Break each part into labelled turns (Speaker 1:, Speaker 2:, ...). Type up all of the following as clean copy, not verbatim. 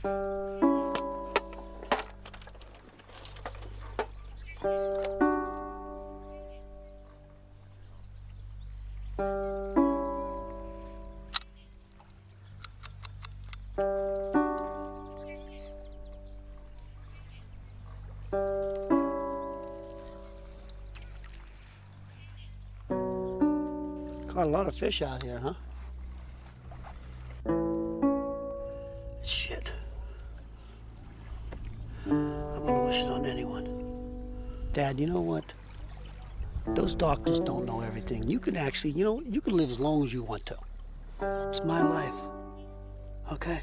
Speaker 1: Caught a lot of fish out here, huh? Shit. I'm gonna wish it on anyone. Dad, you know what? Those doctors don't know everything. You can actually, you can live as long as you want to. It's my life, okay?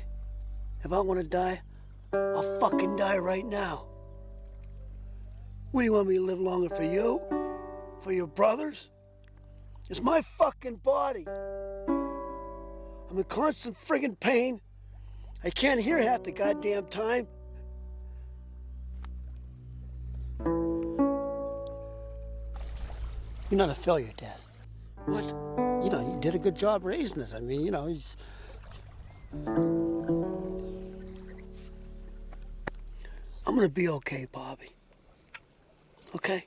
Speaker 1: If I want to die, I'll fucking die right now. What do you want me to live longer for you? For your brothers? It's my fucking body. I'm in constant friggin' pain. I can't hear half the goddamn time. You're not a failure, Dad. What? You did a good job raising us. I mean, he's... I'm gonna be okay, Bobby. Okay?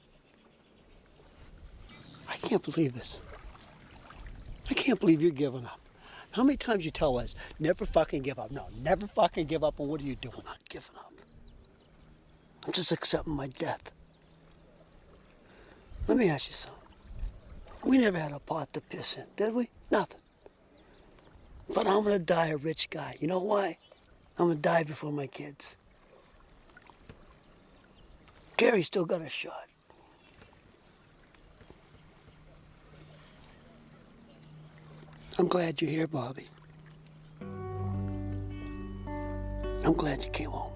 Speaker 1: I can't believe this. I can't believe you're giving up. How many times you tell us, never fucking give up? No, never fucking give up, and what are you doing? I'm not giving up. I'm just accepting my death. Let me ask you something. We never had a pot to piss in, did we? Nothing. But I'm gonna die a rich guy. You know why? I'm gonna die before my kids. Gary's still got a shot. I'm glad you're here, Bobby. I'm glad you came home.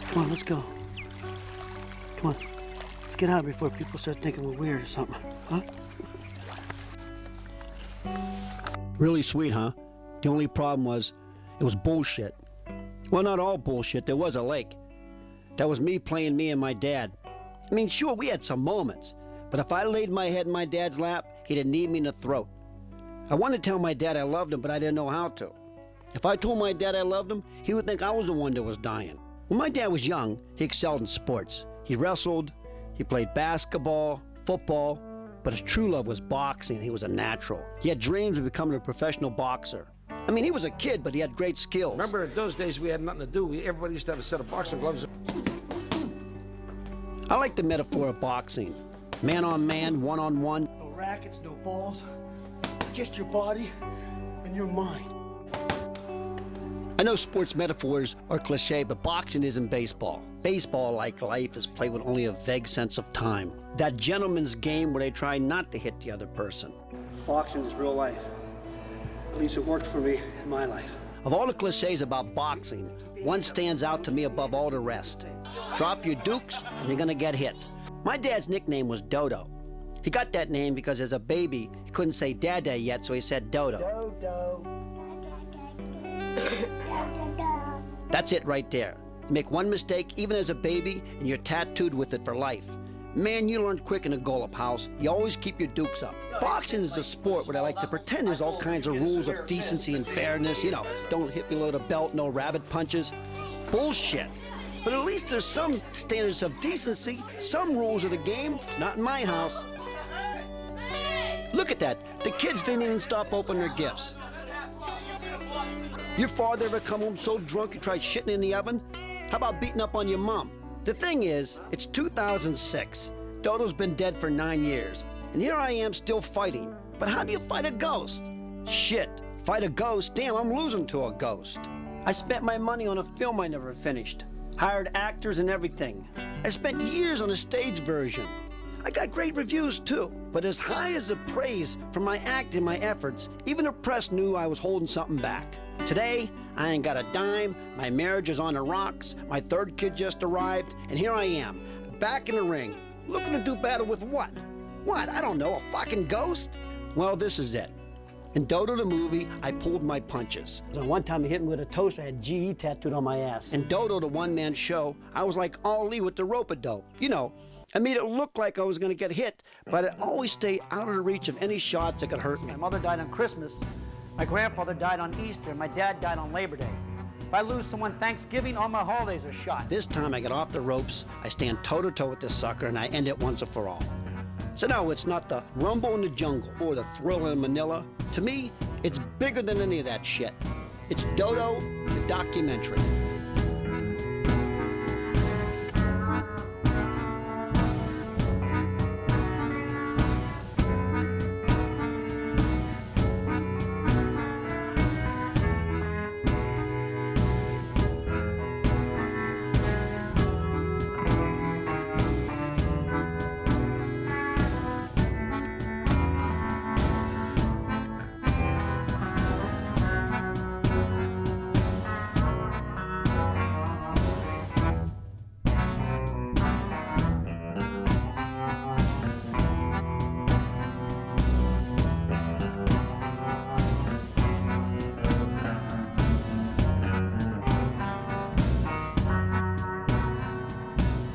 Speaker 1: Come on, let's go. Come on. Let's get out before people start thinking we're weird or something, huh? Really sweet, huh? The only problem was, it was bullshit. Well, not all bullshit. There was a lake. That was me playing me and my dad. I mean, sure, we had some moments, but if I laid my head in my dad's lap, he'd knee me in the throat. I wanted to tell my dad I loved him, but I didn't know how to. If I told my dad I loved him, he would think I was the one that was dying. When my dad was young, he excelled in sports. He wrestled, he played basketball, football, but his true love was boxing. He was a natural. He had dreams of becoming a professional boxer. I mean, he was a kid, but he had great skills.
Speaker 2: Remember, in those days, we had nothing to do. Everybody used to have a set of boxing gloves.
Speaker 1: I like the metaphor of boxing. Man on man, one on one. No rackets, no balls. Just your body and your mind. I know sports metaphors are cliche, but boxing isn't baseball. Baseball, like life, is played with only a vague sense of time. That gentleman's game where they try not to hit the other person. Boxing is real life. At least it worked for me in my life. Of all the cliches about boxing, one stands out to me above all the rest. Drop your dukes and you're gonna get hit. My dad's nickname was Dodo. He got that name because as a baby, he couldn't say Dada yet, so he said Dodo. Dodo. That's it right there. You make one mistake, even as a baby, and you're tattooed with it for life. Man, you learn quick in a Golub house. You always keep your dukes up. Boxing is a sport where they like to pretend there's all kinds of rules of decency and fairness. Don't hit below the belt, no rabbit punches. Bullshit. But at least there's some standards of decency, some rules of the game. Not in my house. Look at that. The kids didn't even stop opening their gifts. Your father ever come home so drunk he tried shitting in the oven? How about beating up on your mom? The thing is, it's 2006. Dodo's been dead for 9 years. And here I am still fighting. But how do you fight a ghost? Shit, fight a ghost? Damn, I'm losing to a ghost. I spent my money on a film I never finished. Hired actors and everything. I spent years on a stage version. I got great reviews too. But as high as the praise for my acting, my efforts, even the press knew I was holding something back. Today, I ain't got a dime, my marriage is on the rocks, my third kid just arrived, and here I am, back in the ring, looking to do battle with what? What, I don't know, a fucking ghost? Well, this is it. In Dodo the movie, I pulled my punches. So one time he hit me with a toaster, I had GE tattooed on my ass. In Dodo the one-man show, I was like Ali with the rope-a-dope. I made it look like I was going to get hit, but I'd always stay out of the reach of any shots that could hurt me.
Speaker 3: My mother died on Christmas, my grandfather died on Easter, and my dad died on Labor Day. If I lose someone Thanksgiving, all my holidays are shot.
Speaker 1: This time I get off the ropes, I stand toe-to-toe with this sucker, and I end it once and for all. So no, it's not the rumble in the jungle or the thrill in Manila. To me, it's bigger than any of that shit. It's Dodo, the documentary.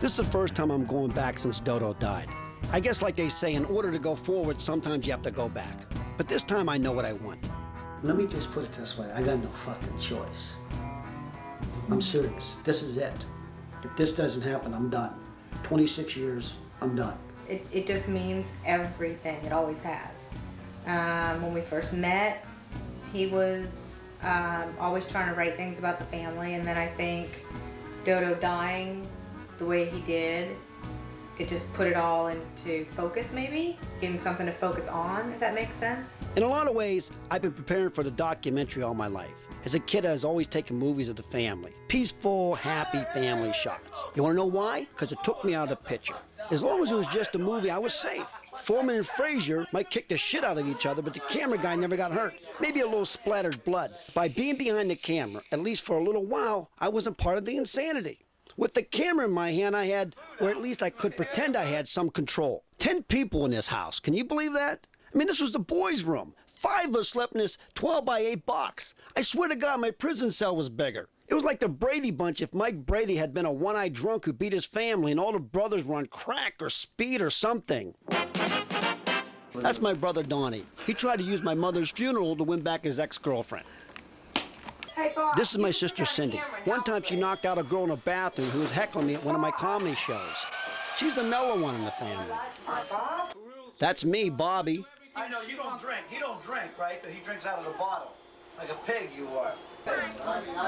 Speaker 1: This is the first time I'm going back since Dodo died. I guess like they say, in order to go forward, sometimes you have to go back. But this time I know what I want.
Speaker 4: Let me just put it this way, I got no fucking choice. I'm serious, this is it. If this doesn't happen, I'm done. 26 years, I'm done.
Speaker 5: It just means everything, it always has. When we first met, he was always trying to write things about the family, and then I think Dodo dying the way he did, it just put it all into focus maybe. It gave him something to focus on, if that makes sense.
Speaker 1: In a lot of ways, I've been preparing for the documentary all my life. As a kid, I was always taking movies of the family. Peaceful, happy family shots. You wanna know why? Because it took me out of the picture. As long as it was just a movie, I was safe. Foreman and Frazier might kick the shit out of each other, but the camera guy never got hurt. Maybe a little splattered blood. By being behind the camera, at least for a little while, I wasn't part of the insanity. With the camera in my hand, I had, or at least I could pretend I had, some control. 10 people in this house. Can you believe that? I mean, this was the boys' room. 5 of us slept in this 12 by 8 box. I swear to God, my prison cell was bigger. It was like the Brady Bunch if Mike Brady had been a one-eyed drunk who beat his family and all the brothers were on crack or speed or something. That's my brother Donnie. He tried to use my mother's funeral to win back his ex-girlfriend. This is my sister Cindy. One time she knocked out a girl in a bathroom who was heckling me at one of my comedy shows. She's the mellow one in the family. That's me, Bobby.
Speaker 6: I know you don't drink. He don't drink, right? But he drinks out of the bottle. Like a pig you are.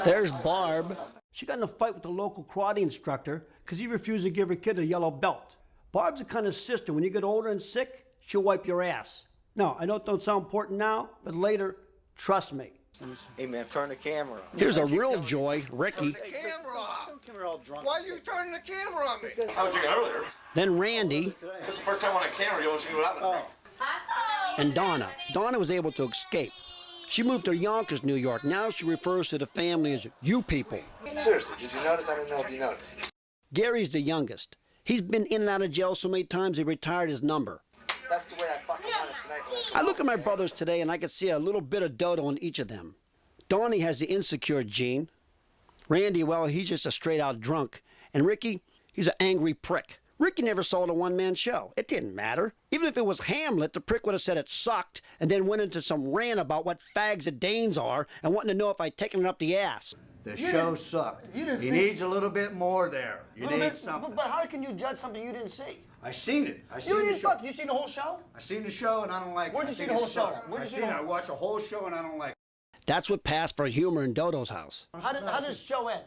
Speaker 1: There's Barb. She got in a fight with the local karate instructor because he refused to give her kid a yellow belt. Barb's the kind of sister, when you get older and sick, she'll wipe your ass. No, I know it don't sound important now, but later, trust me.
Speaker 7: Hey man, turn the camera on.
Speaker 1: Here's a real joy, Ricky.
Speaker 7: Turn the camera off. Why are you turning the camera on me?
Speaker 8: I was drinking earlier.
Speaker 1: Then Randy.
Speaker 8: This is the first time on a camera. You want to see what happened?
Speaker 1: And Donna. Donna was able to escape. She moved to Yonkers, New York. Now she refers to the family as you people.
Speaker 7: Seriously, did you notice? I didn't know if you noticed.
Speaker 1: Gary's the youngest. He's been in and out of jail so many times he retired his number.
Speaker 7: That's the way I fucking want it tonight.
Speaker 1: I look at my brothers today and I can see a little bit of Dodo in each of them. Donnie has the insecure gene. Randy, well, he's just a straight-out drunk. And Ricky, he's an angry prick. Ricky never saw the one-man show. It didn't matter. Even if it was Hamlet, the prick would have said it sucked and then went into some rant about what fags the Danes are and wanting to know if I'd taken it up the ass.
Speaker 9: The show sucked. He needs a little bit more there. You need something.
Speaker 6: But how can you judge something you didn't see?
Speaker 9: I seen it. I
Speaker 6: You
Speaker 9: seen the
Speaker 6: didn't
Speaker 9: show.
Speaker 6: fuck. You seen the whole show?
Speaker 9: I seen the show and I don't like it.
Speaker 6: Where'd you
Speaker 9: I
Speaker 6: see
Speaker 9: think
Speaker 6: the whole
Speaker 9: it
Speaker 6: show?
Speaker 9: sucked.
Speaker 6: Where'd
Speaker 9: I
Speaker 6: you see
Speaker 9: seen
Speaker 6: the
Speaker 9: it.
Speaker 6: whole-
Speaker 9: I watched the whole show and I don't like it.
Speaker 1: That's what passed for humor in Dodo's house.
Speaker 6: How does the show end?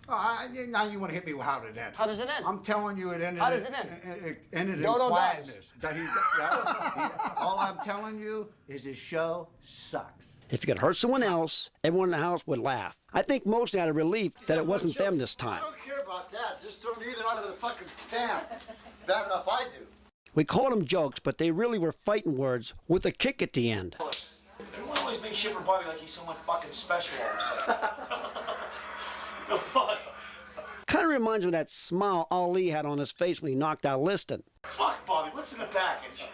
Speaker 9: Now you want to hit me with how it ended.
Speaker 6: How does it end?
Speaker 9: I'm telling you it ended.
Speaker 6: How does it end?
Speaker 9: It ended
Speaker 6: Dodo
Speaker 9: in
Speaker 6: dies.
Speaker 9: quietness. All I'm telling you is his show sucks.
Speaker 1: If you could hurt someone else, everyone in the house would laugh. I think mostly out of relief that it wasn't them this time.
Speaker 7: I don't care about that. Just throw me out of the fucking town. Bad enough I do.
Speaker 1: We called them jokes, but they really were fighting words with a kick at the end.
Speaker 8: Everyone always makes shit for Bobby like he's someone fucking special or something. The fuck?
Speaker 1: Kind of reminds me of that smile Ali had on his face when he knocked out Liston.
Speaker 8: Fuck Bobby. What's in the package?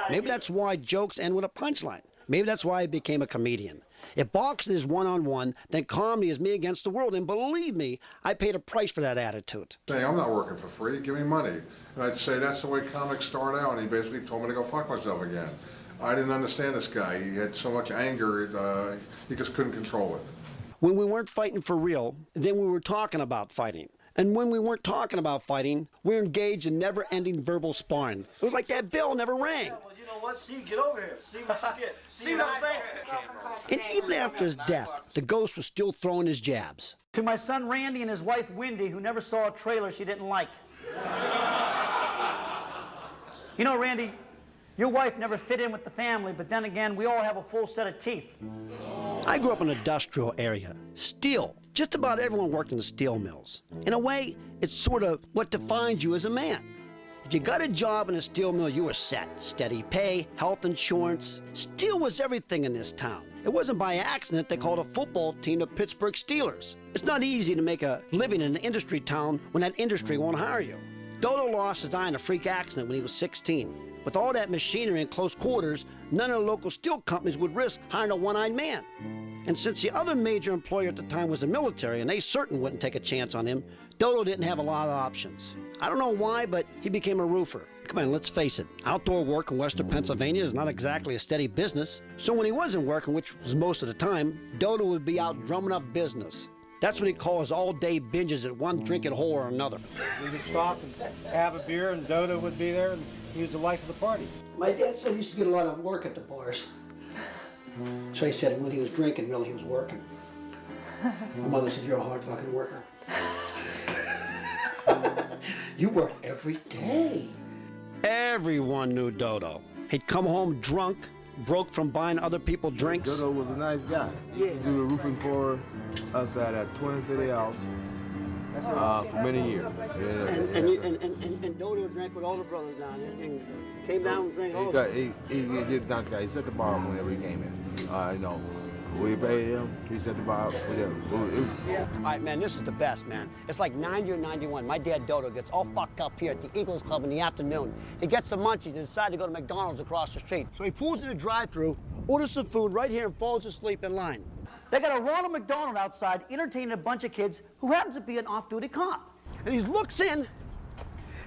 Speaker 1: Maybe that's why jokes end with a punchline. Maybe that's why he became a comedian. If boxing is one-on-one, then comedy is me against the world. And believe me, I paid a price for that attitude.
Speaker 10: Saying, I'm not working for free, give me money. And I'd say, that's the way comics start out, and he basically told me to go fuck myself again. I didn't understand this guy. He had so much anger, he just couldn't control it.
Speaker 1: When we weren't fighting for real, then we were talking about fighting. And when we weren't talking about fighting, we were engaged in never-ending verbal sparring. It was like that bell never rang.
Speaker 6: Well, you know what? See, get over here. See what you get. See what I'm saying?
Speaker 1: And even after his death, the ghost was still throwing his jabs.
Speaker 3: To my son Randy and his wife Wendy, who never saw a trailer she didn't like. You know, Randy, your wife never fit in with the family, but then again, we all have a full set of teeth.
Speaker 1: I grew up in an industrial area. Steel. Just about everyone worked in the steel mills. In a way, it's sort of what defines you as a man. If you got a job in a steel mill, you were set. Steady pay, health insurance. Steel was everything in this town. It wasn't by accident they called a football team the Pittsburgh Steelers. It's not easy to make a living in an industry town when that industry won't hire you. Dodo lost his eye in a freak accident when he was 16. With all that machinery in close quarters, none of the local steel companies would risk hiring a one-eyed man. And since the other major employer at the time was the military, and they certainly wouldn't take a chance on him, Dodo didn't have a lot of options. I don't know why, but he became a roofer. Come on, let's face it, outdoor work in western Pennsylvania is not exactly a steady business. So when he wasn't working, which was most of the time, Dodo would be out drumming up business. That's what he called his all-day binges at one drinking hole or another.
Speaker 11: We could stop and have a beer, and Dodo would be there, and he was the life of the party.
Speaker 4: My dad said he used to get a lot of work at the bars. So he said when he was drinking, really, he was working. My mother said, you're a hard fucking worker. You work every day.
Speaker 1: Everyone knew Dodo. He'd come home drunk, broke from buying other people drinks.
Speaker 12: Dodo was a nice guy. He used to do the roofing for us at Twin City House for many years.
Speaker 4: And Dodo drank with all the brothers down there and came down and drank all of them.
Speaker 12: He did a nice guy. He set the bar up whenever he came in. You know, we paid him. He set the bar up.
Speaker 13: All right, man, this is the best, man. It's like 90 or 91. My dad, Dodo, gets all fucked up here at the Eagles Club in the afternoon. He gets some munchies and decides to go to McDonald's across the street. So he pulls in the drive-thru, orders some food right here, and falls asleep in line.
Speaker 3: They got a Ronald McDonald outside entertaining a bunch of kids who happens to be an off-duty cop.
Speaker 1: And he looks in,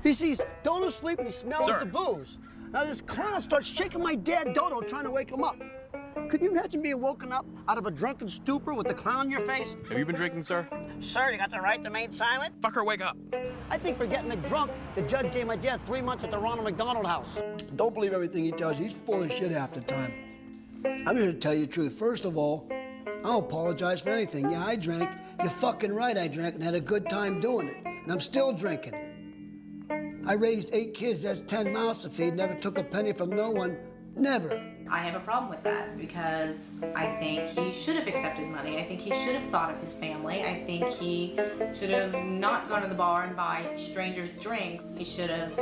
Speaker 1: he sees Dodo sleeping, he smells the booze. Now this clown starts shaking my dad, Dodo, trying to wake him up. Could you imagine being woken up out of a drunken stupor with the clown in your face?
Speaker 14: Have you been drinking, sir?
Speaker 1: Sir, you got the right to remain silent?
Speaker 14: Fucker, wake up.
Speaker 1: I think for getting drunk, the judge gave my dad 3 months at the Ronald McDonald House.
Speaker 4: Don't believe everything he tells you. He's full of shit half the time. I'm here to tell you the truth. First of all, I don't apologize for anything. Yeah, I drank. You're fucking right, I drank and had a good time doing it. And I'm still drinking. I raised 8 kids, that's 10 mouths to feed, never took a penny from no one, never.
Speaker 5: I have a problem with that because I think he should have accepted money. I think he should have thought of his family. I think he should have not gone to the bar and buy strangers drinks. He should have,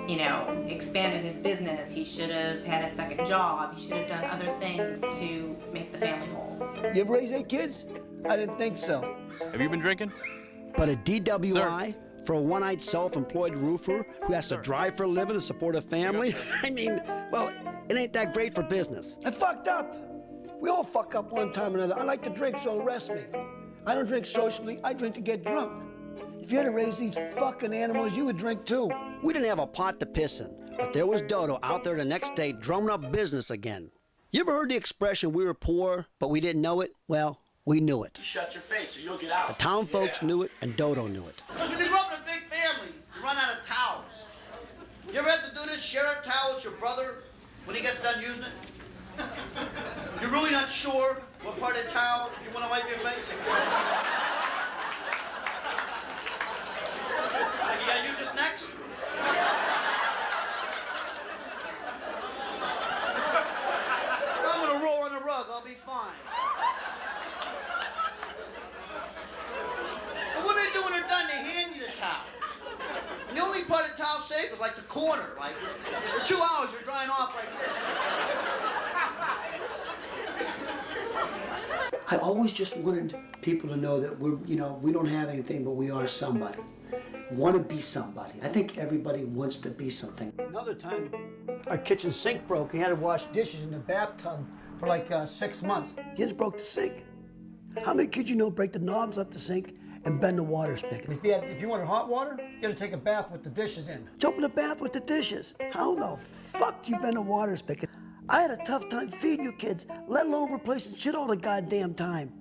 Speaker 5: you know, expanded his business. He should have had a second job. He should have done other things to make the family whole.
Speaker 4: You ever raised 8 kids? I didn't think so.
Speaker 14: Have you been drinking?
Speaker 1: But a DWI?
Speaker 14: Sir.
Speaker 1: For a one-eyed self-employed roofer who has to drive for a living to support a family? I mean, well, it ain't that great for business.
Speaker 4: I fucked up. We all fuck up one time or another. I like to drink, so arrest me. I don't drink socially, I drink to get drunk. If you had to raise these fucking animals, you would drink too.
Speaker 1: We didn't have a pot to piss in, but there was Dodo out there the next day drumming up business again. You ever heard the expression, we were poor, but we didn't know it? Well, we knew it.
Speaker 8: You shut your face or you'll get out.
Speaker 1: The town folks knew it, and Dodo knew it.
Speaker 6: Because when you grow up in a big family, you run out of towels. You ever have to do this? Share a towel with your brother when he gets done using it? You're really not sure what part of the towel you want to wipe your face? Like, you gotta use this next? I'm gonna roll on the rug, I'll be fine. And what do they do when they're done? They hand you the towel. And the only part of the towel safe is like the corner, like for 2 hours you're drying off like this.
Speaker 4: I always just wanted people to know that we're, you know, we don't have anything, but we are somebody.
Speaker 1: want to be somebody. I think everybody wants to be something. Another time, our kitchen sink broke. He had to wash dishes in the bathtub for like 6 months. He just broke the sink. How many kids you know break the knobs off the sink and bend the water spigot? If you wanted hot water, you gotta take a bath with the dishes in. Jump in the bath with the dishes. How the fuck do you bend a water spigot? I had a tough time feeding you kids, let alone replacing shit all the goddamn time.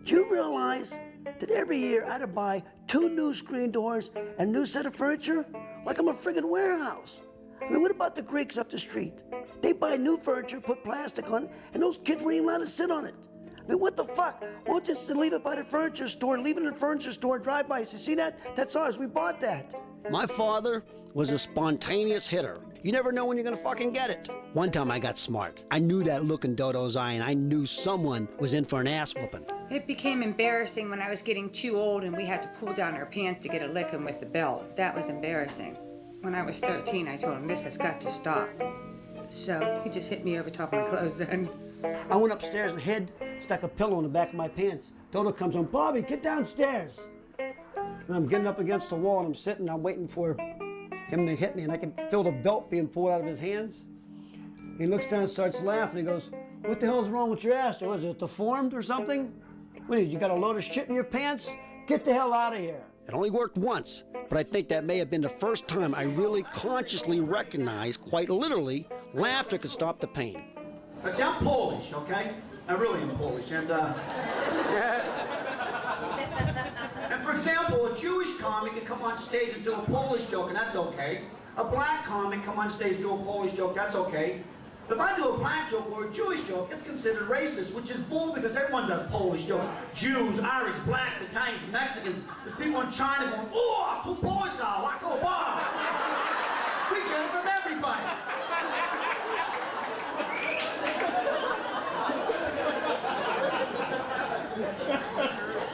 Speaker 1: Do you realize that every year I had to buy 2 new screen doors and a new set of furniture? Like I'm a friggin' warehouse. I mean, what about the Greeks up the street? They buy new furniture, put plastic on it, and those kids weren't even allowed to sit on it. I mean, what the fuck? Why don't you just leave it by the furniture store, leave it in the furniture store, drive by, say, see that? That's ours, we bought that. My father was a spontaneous hitter. You never know when you're gonna fucking get it. One time I got smart. I knew that look in Dodo's eye, and I knew someone was in for an ass whooping.
Speaker 14: It became embarrassing when I was getting too old and we had to pull down our pants to get a licking with the belt. That was embarrassing. When I was 13, I told him, this has got to stop. So he just hit me over top of my clothes then.
Speaker 1: I went upstairs and hid, stuck a pillow in the back of my pants. Dodo comes on, Bobby, get downstairs. And I'm getting up against the wall and I'm sitting, I'm waiting for him to hit me, and I can feel the belt being pulled out of his hands. He looks down and starts laughing. He goes, what the hell's wrong with your ass? Was it deformed or something? What, you got a load of shit in your pants? Get the hell out of here. It only worked once, but I think that may have been the first time I really consciously recognized, quite literally, laughter could stop the pain. I say, I'm Polish, okay? I really am Polish, and and for example, a Jewish comic can come on stage and do a Polish joke, and that's okay. A black comic come on stage and do a Polish joke, that's okay. But if I do a black joke or a Jewish joke, it's considered racist, which is bull because everyone does Polish jokes. Jews, Irish, blacks, Italians, Mexicans. There's people in China going, oh, tu Polska, wako bar. We get it from everybody.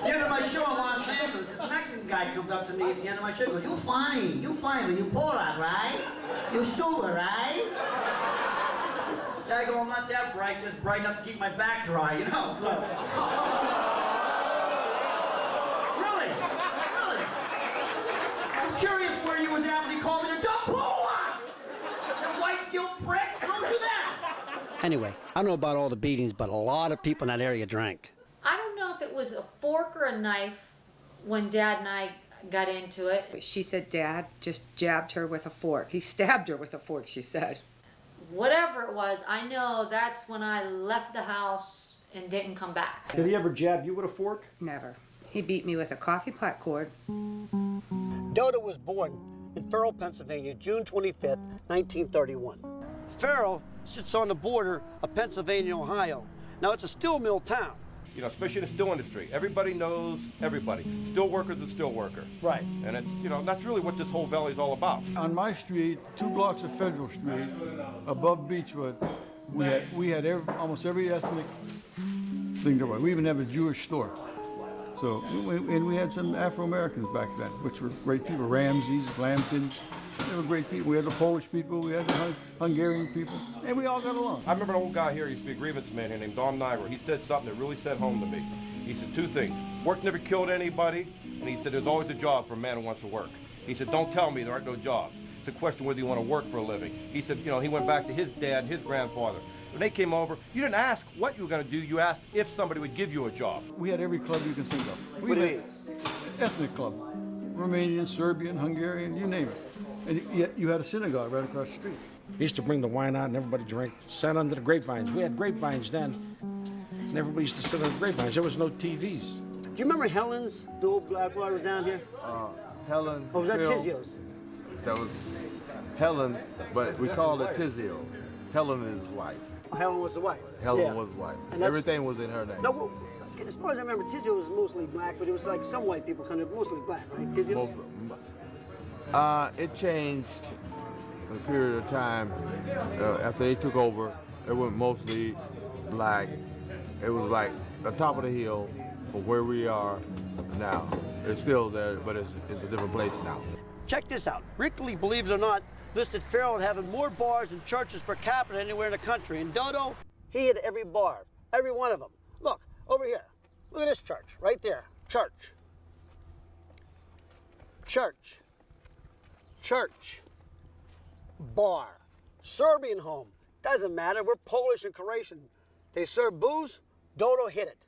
Speaker 1: The end of my show in Los Angeles, this Mexican guy comes up to me at the end of my show and goes, you funny, but you Polak, right? You stupid, right? I go, I'm not that bright, just bright enough to keep my back dry, you know? So. Really? I'm curious where you was at when he called me a dumb Polak! You white guilt prick, don't do that! Anyway, I don't know about all the beatings, but a lot of people in that area drank.
Speaker 15: I don't know if it was a fork or a knife when Dad and I got into it.
Speaker 14: She said Dad just jabbed her with a fork. He stabbed her with a fork, she said.
Speaker 15: Whatever it was, I know that's when I left the house and didn't come back.
Speaker 1: Did he ever jab you with a fork?
Speaker 14: Never. He beat me with a coffee pot cord.
Speaker 1: Dodo was born in Farrell, Pennsylvania, June 25th, 1931. Farrell sits on the border of Pennsylvania, Ohio. Now, it's a steel mill town.
Speaker 16: You know, especially the steel industry. Everybody knows everybody. Steel worker's a steel worker.
Speaker 1: Right.
Speaker 16: And it's, you know, that's really what this whole valley is all about.
Speaker 17: On my street, 2 blocks of Federal Street, above Beechwood, we had almost every ethnic thing there was. We even have a Jewish store. So, and we had some Afro-Americans back then, which were great people. Ramses, Lamptons, they were great people. We had the Polish people, we had the Hungarian people, and we all got along.
Speaker 16: I remember an old guy here, he used to be a grievance man here named Don Niver. He said something that really set home to me. He said 2 things. Work never killed anybody, and he said there's always a job for a man who wants to work. He said, don't tell me there aren't no jobs. It's a question whether you want to work for a living. He said, you know, he went back to his dad and his grandfather. When they came over, you didn't ask what you were going to do, you asked if somebody would give you a job.
Speaker 17: We had every club you can think of. We had ethnic club, Romanian, Serbian, Hungarian, you name it. And yet you had a synagogue right across the street.
Speaker 2: He used to bring the wine out and everybody drank, sat under the grapevines. We had grapevines then, and everybody used to sit under the grapevines. There was no TVs.
Speaker 1: Do you remember Helen's, the old black bar was down here?
Speaker 12: Helen.
Speaker 1: Oh, was that
Speaker 12: Phil,
Speaker 1: Tizio's?
Speaker 12: That was Helen, but we called it Tizio. Helen is his wife.
Speaker 1: Oh, Helen was the wife?
Speaker 12: Helen was wife. Everything was in her name.
Speaker 1: No, well, as far as I remember, Tizio was mostly black, but it was like some white people, kind of mostly black, right? Tizio?
Speaker 12: It changed in a period of time. After they took over, it went mostly black. It was like the top of the hill for where we are now. It's still there, but it's a different place now.
Speaker 1: Check this out. Rickley, believe it or not, listed Farrell as having more bars and churches per capita anywhere in the country. And Dodo, he had every bar, every one of them. Look, over here. Look at this church, right there. Church. Church.
Speaker 13: church, bar, Serbian home, doesn't matter. We're Polish and Croatian. They serve booze, Dodo hit it.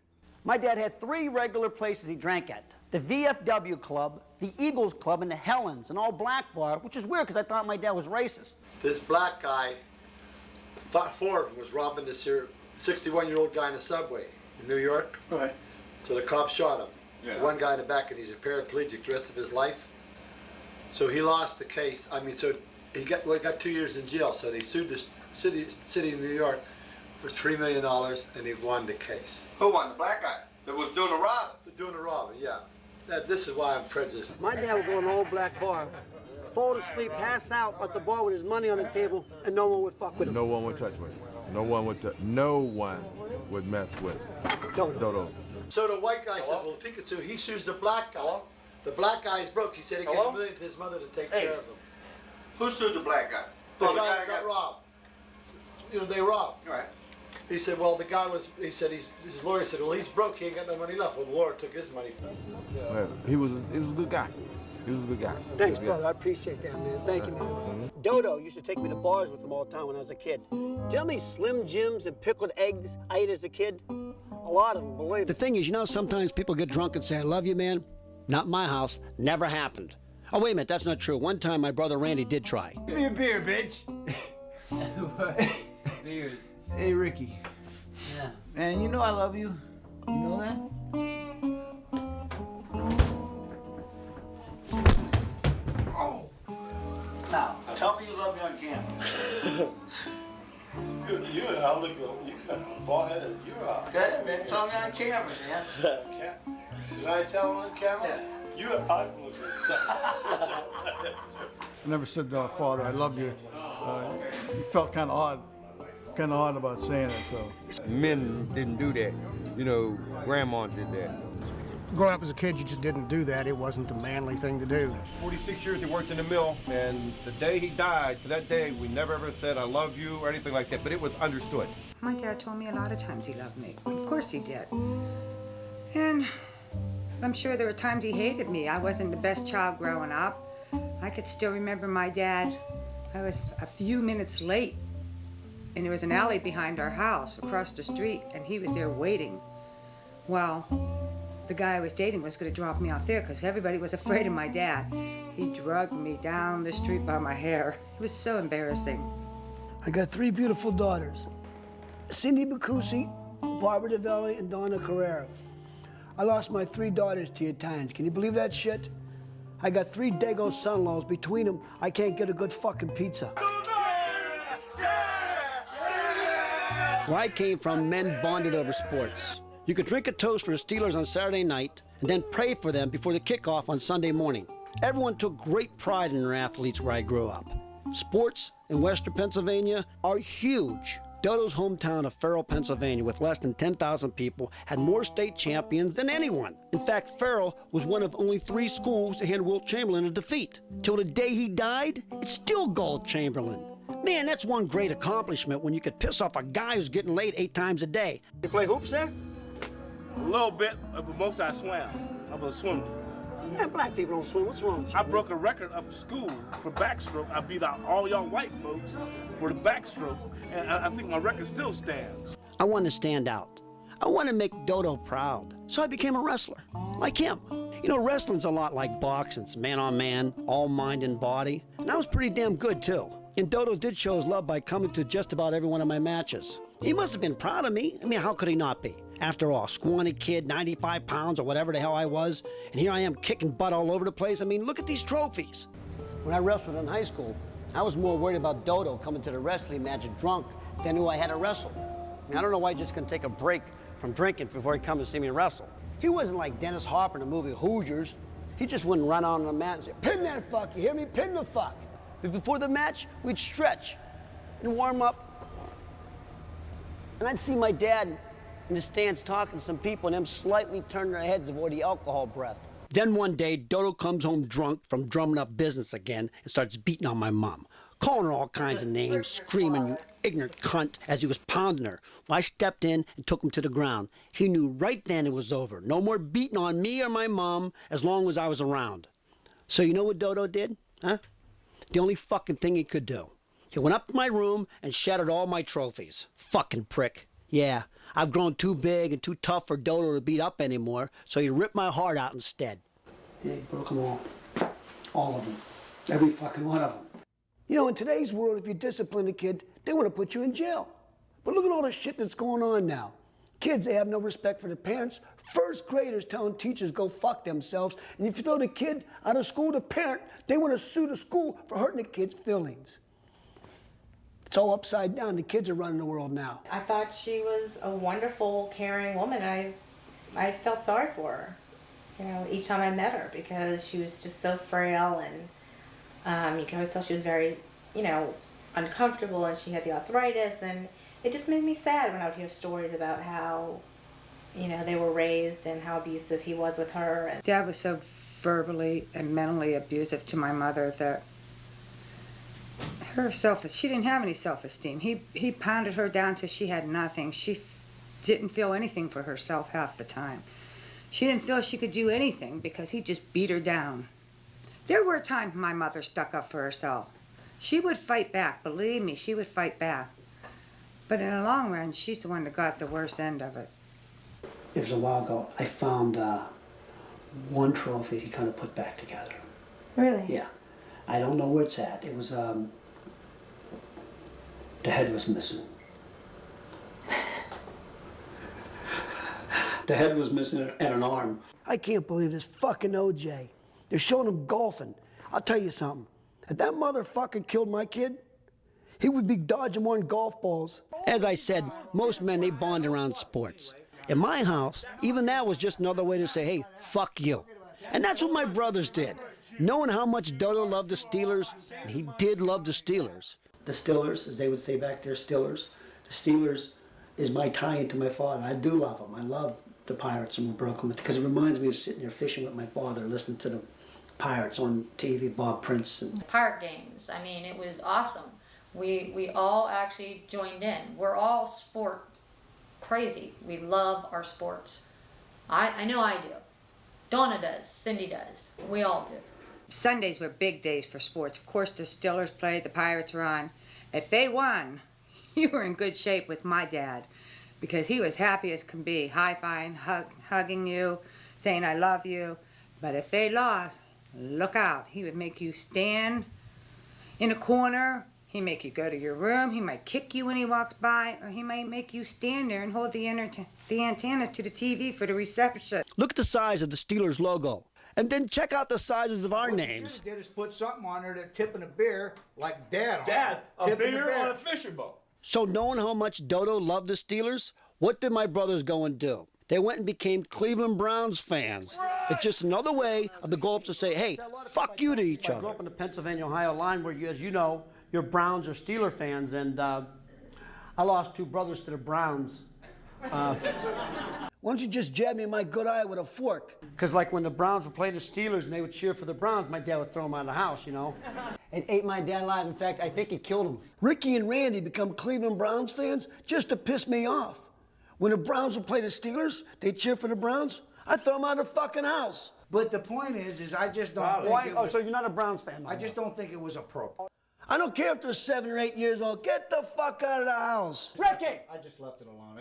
Speaker 3: My dad had 3 regular places he drank at. The VFW Club, the Eagles Club, and the Helens, an all-black bar, which is weird because I thought my dad was racist.
Speaker 7: This black guy, 4 of them, was robbing this here 61-year-old guy in the subway in New York.
Speaker 8: Right.
Speaker 7: So the cops shot him.
Speaker 8: Yeah.
Speaker 7: One guy in the back, and he's a paraplegic the rest of his life. So he lost the case. I mean, so he got 2 years in jail. So they sued the city of New York for $3 million, and he won the case.
Speaker 18: Who won? The black guy that was doing the robbing?
Speaker 7: Doing the robbing, yeah. This is why I'm prejudiced.
Speaker 13: My dad would go in an old black bar, fall asleep, pass out at the bar with his money on the table, and no one would fuck with him.
Speaker 12: No one would touch with him. No one would mess with Dodo.
Speaker 7: So the white guy says, well, if he could sue, he sues the black guy. The black guy is broke. He said he gave $1 million to his mother to take care of him.
Speaker 18: Who sued the black guy?
Speaker 7: The guy that got robbed. You know, they robbed.
Speaker 18: Right.
Speaker 7: He said, well, the guy was, he said, his lawyer said, well, he's broke, he ain't got no money left. Well, the lawyer took his money.
Speaker 12: Well, he was a good guy. He was a good guy.
Speaker 13: Thanks, brother. I appreciate that, man. Thank you, man. Dodo used to take me to bars with him all the time when I was a kid. Do you know how many Slim Jims and pickled eggs I ate as a kid? A lot of them, believe me.
Speaker 1: The thing is, you know, sometimes people get drunk and say, I love you, man. Not in my house. Never happened. Oh, wait a minute. That's not true. One time, my brother Randy did try.
Speaker 19: Give me a beer, bitch.
Speaker 20: Beers.
Speaker 19: Hey, Ricky.
Speaker 20: Yeah.
Speaker 19: Man, you know I love you. You know that?
Speaker 6: Oh! Now, tell me you love me on camera.
Speaker 8: I'll look at you. Bald headed. You're
Speaker 6: Okay, man, tell me on camera, man.
Speaker 8: Should I tell him on camera? You're ugly.
Speaker 17: I never said to our father, I love you. He felt kind of odd about saying it, so.
Speaker 21: Men didn't do that. You know, grandma did that.
Speaker 11: Growing up as a kid, you just didn't do that. It wasn't the manly thing to do.
Speaker 16: 46 years he worked in the mill, and the day he died, to that day, we never ever said I love you or anything like that, but it was understood.
Speaker 14: My dad told me a lot of times he loved me. Of course he did. And I'm sure there were times he hated me. I wasn't the best child growing up. I could still remember my dad. I was a few minutes late, and there was an alley behind our house across the street, and he was there waiting. Well, the guy I was dating was going to drop me off there because everybody was afraid of my dad. He dragged me down the street by my hair. It was so embarrassing.
Speaker 4: I got 3 beautiful daughters, Cindy Bacusi, Barbara DeVelli, and Donna Carrera. I lost my 3 daughters to Italians. Can you believe that shit? I got 3 Dago son-in-laws. Between them, I can't get a good fucking pizza.
Speaker 1: Where I came from, men bonded over sports. You could drink a toast for the Steelers on Saturday night and then pray for them before the kickoff on Sunday morning. Everyone took great pride in their athletes where I grew up. Sports in Western Pennsylvania are huge. Dodo's hometown of Farrell, Pennsylvania, with less than 10,000 people, had more state champions than anyone. In fact, Farrell was one of only 3 schools to hand Wilt Chamberlain a defeat. Till the day he died, it's still Gold Chamberlain. Man, that's one great accomplishment when you could piss off a guy who's getting laid 8 times a day.
Speaker 13: You play hoops there?
Speaker 22: A little bit, but most I swam. I was a swimmer.
Speaker 13: Man, black people don't swim. What's wrong with you?
Speaker 22: I broke a record up to school for backstroke. I beat out all y'all white folks for the backstroke, and I think my record still stands.
Speaker 1: I wanted to stand out. I wanted to make Dodo proud, so I became a wrestler, like him. You know, wrestling's a lot like boxing. It's man on man, all mind and body, and I was pretty damn good, too. And Dodo did show his love by coming to just about every one of my matches. He must have been proud of me. I mean, how could he not be? After all, scrawny kid, 95 pounds or whatever the hell I was, and here I am kicking butt all over the place. I mean, look at these trophies.
Speaker 13: When I wrestled in high school, I was more worried about Dodo coming to the wrestling match drunk than who I had to wrestle. I mean, I don't know why he just couldn't take a break from drinking before he'd come to see me wrestle. He wasn't like Dennis Hopper in the movie Hoosiers. He just wouldn't run out on the mat and say, pin that fuck, you hear me? Pin the fuck. But before the match, we'd stretch and warm up. And I'd see my dad in the stands talking to some people and them slightly turning their heads avoid the alcohol breath.
Speaker 1: Then one day, Dodo comes home drunk from drumming up business again and starts beating on my mom, calling her all kinds of names, screaming, you ignorant cunt, as he was pounding her. Well, I stepped in and took him to the ground. He knew right then it was over. No more beating on me or my mom as long as I was around. So you know what Dodo did, huh? the only fucking thing he could do. He went up to my room and shattered all my trophies. Fucking prick. Yeah, I've grown too big and too tough for Dodo to beat up anymore, so he ripped my heart out instead.
Speaker 4: Yeah, he broke them all. All of them. Every fucking one of them. You know, in today's world, if you discipline a kid, they want to put you in jail. But look at all the shit that's going on now. Kids, they have no respect for their parents. First graders telling teachers go fuck themselves. And if you throw the kid out of school, the parent, they want to sue the school for hurting the kid's feelings. It's all upside down. The kids are running the world now.
Speaker 5: I thought she was a wonderful, caring woman. I felt sorry for her, you know, each time I met her, because she was just so frail, and you can always tell she was very, you know, uncomfortable, and she had the arthritis, and it just made me sad when I would hear stories about how, you know, they were raised and how abusive he was with her.
Speaker 14: Dad was so verbally and mentally abusive to my mother that she didn't have any self-esteem. He pounded her down till she had nothing. She didn't feel anything for herself half the time. She didn't feel she could do anything because he just beat her down. There were times my mother stuck up for herself. She would fight back, believe me, she would fight back. But in the long run, she's the one that got the worst end of it.
Speaker 4: It was a while ago. I found one trophy he kind of put back together.
Speaker 5: Really?
Speaker 4: Yeah. I don't know where it's at. It was, the head was missing. The head was missing and an arm. I can't believe this fucking OJ. They're showing him golfing. I'll tell you something. If that motherfucker killed my kid, he would be dodging more than golf balls.
Speaker 1: As I said, most men, they bond around sports. In my house, even that was just another way to say, hey, fuck you. And that's what my brothers did. Knowing how much Dodo loved the Steelers, and he did love the Steelers.
Speaker 4: The Stillers, as they would say back there, Stillers. The Steelers is my tie-in to my father. I do love them. I love the Pirates and Brooklyn because it reminds me of sitting there fishing with my father, listening to the Pirates on TV, Bob Prince. And
Speaker 15: Pirate games, I mean, it was awesome. We all actually joined in. We're all sport crazy. We love our sports. I know I do. Donna does. Cindy does. We all do.
Speaker 14: Sundays were big days for sports. Of course, the Steelers played, the Pirates were on. If they won, you were in good shape with my dad because he was happy as can be, high-fiving, hugging you, saying I love you. But if they lost, look out. He would make you stand in a corner. He'd make you go to your room. He might kick you when he walks by, or he might make you stand there and hold the antenna to the TV for the reception.
Speaker 1: Look at the size of the Steelers logo. And then check out the sizes of our names.
Speaker 19: What you should have did is put something on there that tipping a beer like Dad on.
Speaker 8: Dad, a
Speaker 19: Tipping
Speaker 8: beer on a fishing boat.
Speaker 1: So knowing how much Dodo loved the Steelers, what did my brothers go and do? They went and became Cleveland Browns fans. Right. It's just another way of the Gulps to say, hey, fuck you to each other.
Speaker 3: I grew up on the Pennsylvania-Ohio line where, as you know, you're Browns or Steeler fans, and I lost two brothers to the Browns.
Speaker 4: Why don't you just jab me in my good eye with a fork?
Speaker 3: Because like when the Browns would play the Steelers and they would cheer for the Browns, my dad would throw them out of the house, you know.
Speaker 13: It ate my dad alive. In fact, I think it killed him.
Speaker 4: Ricky and Randy become Cleveland Browns fans just to piss me off. When the Browns would play the Steelers, they cheer for the Browns. I throw them out of the fucking house.
Speaker 19: But the point is I just don't think
Speaker 3: Oh, so you're not a Browns fan?
Speaker 19: I just don't think it was appropriate.
Speaker 4: I don't care if they're 7 or 8 years old. Get the fuck out of the house.
Speaker 13: Ricky!
Speaker 19: I just left it alone.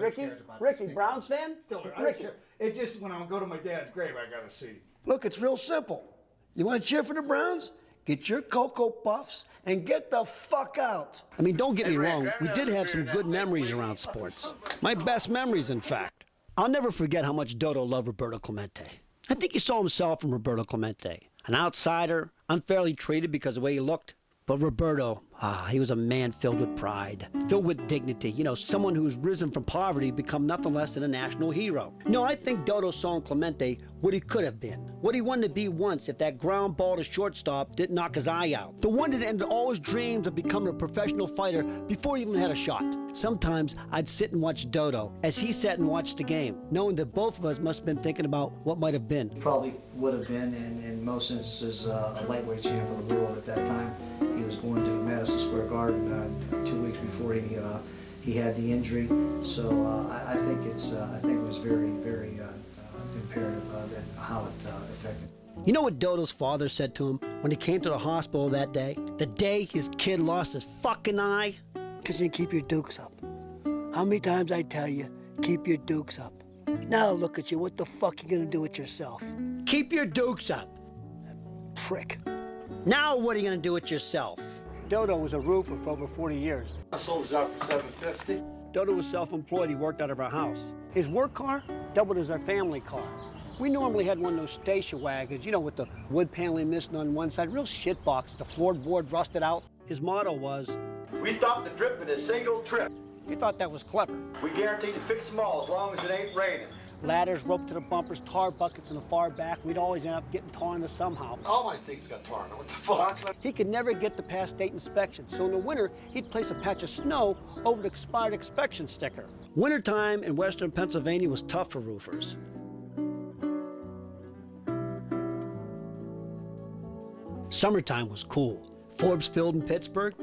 Speaker 13: Ricky, Browns fan?
Speaker 19: Ricky. It just, when I go to my dad's grave, I gotta see.
Speaker 4: Look, it's real simple. You want to cheer for the Browns? Get your Cocoa Puffs and get the fuck out.
Speaker 1: I mean, don't get me wrong. We did have some good memories around sports. My best memories, in fact. I'll never forget how much Dodo loved Roberto Clemente. I think he saw himself from Roberto Clemente. An outsider, unfairly treated because of the way he looked. But Roberto, he was a man filled with pride, filled with dignity. You know, someone who's risen from poverty to become nothing less than a national hero. No, I think Dodo saw in Clemente what he could have been, what he wanted to be once if that ground ball to shortstop didn't knock his eye out. The one that ended all his dreams of becoming a professional fighter before he even had a shot. Sometimes I'd sit and watch Dodo as he sat and watched the game, knowing that both of us must have been thinking about what might have been.
Speaker 9: Probably would have been, in most instances, a lightweight champion of the world at that time. He was going to Madison Square Garden 2 weeks before he had the injury. So I think it was very, very imperative that how it affected.
Speaker 1: You know what Dodo's father said to him when he came to the hospital that day, the day his kid lost his fucking eye?
Speaker 4: Because you keep your dukes up. How many times I tell you, keep your dukes up. Now look at you, what the fuck you gonna do with yourself?
Speaker 1: Keep your dukes up.
Speaker 4: Prick.
Speaker 1: Now what are you gonna do with yourself?
Speaker 3: Dodo was a roofer for over 40 years.
Speaker 7: I sold a job for $750.
Speaker 3: Dodo was self-employed. He worked out of our house. His work car doubled as our family car. We normally had one of those station wagons, you know, with the wood paneling missing on one side, real shit box, the floorboard rusted out. His motto was,
Speaker 6: We stopped the drip in a single trip.
Speaker 3: he thought that was clever.
Speaker 6: We guarantee to fix them all as long as it ain't raining.
Speaker 3: Ladders roped to the bumpers, tar buckets in the far back. We'd always end up getting tar into somehow.
Speaker 7: All my things got torn. What the fuck?
Speaker 3: He could never get the past state inspection, so in the winter, he'd place a patch of snow over the expired inspection sticker.
Speaker 1: Wintertime in western Pennsylvania was tough for roofers. Summertime was cool. Forbes Field in Pittsburgh?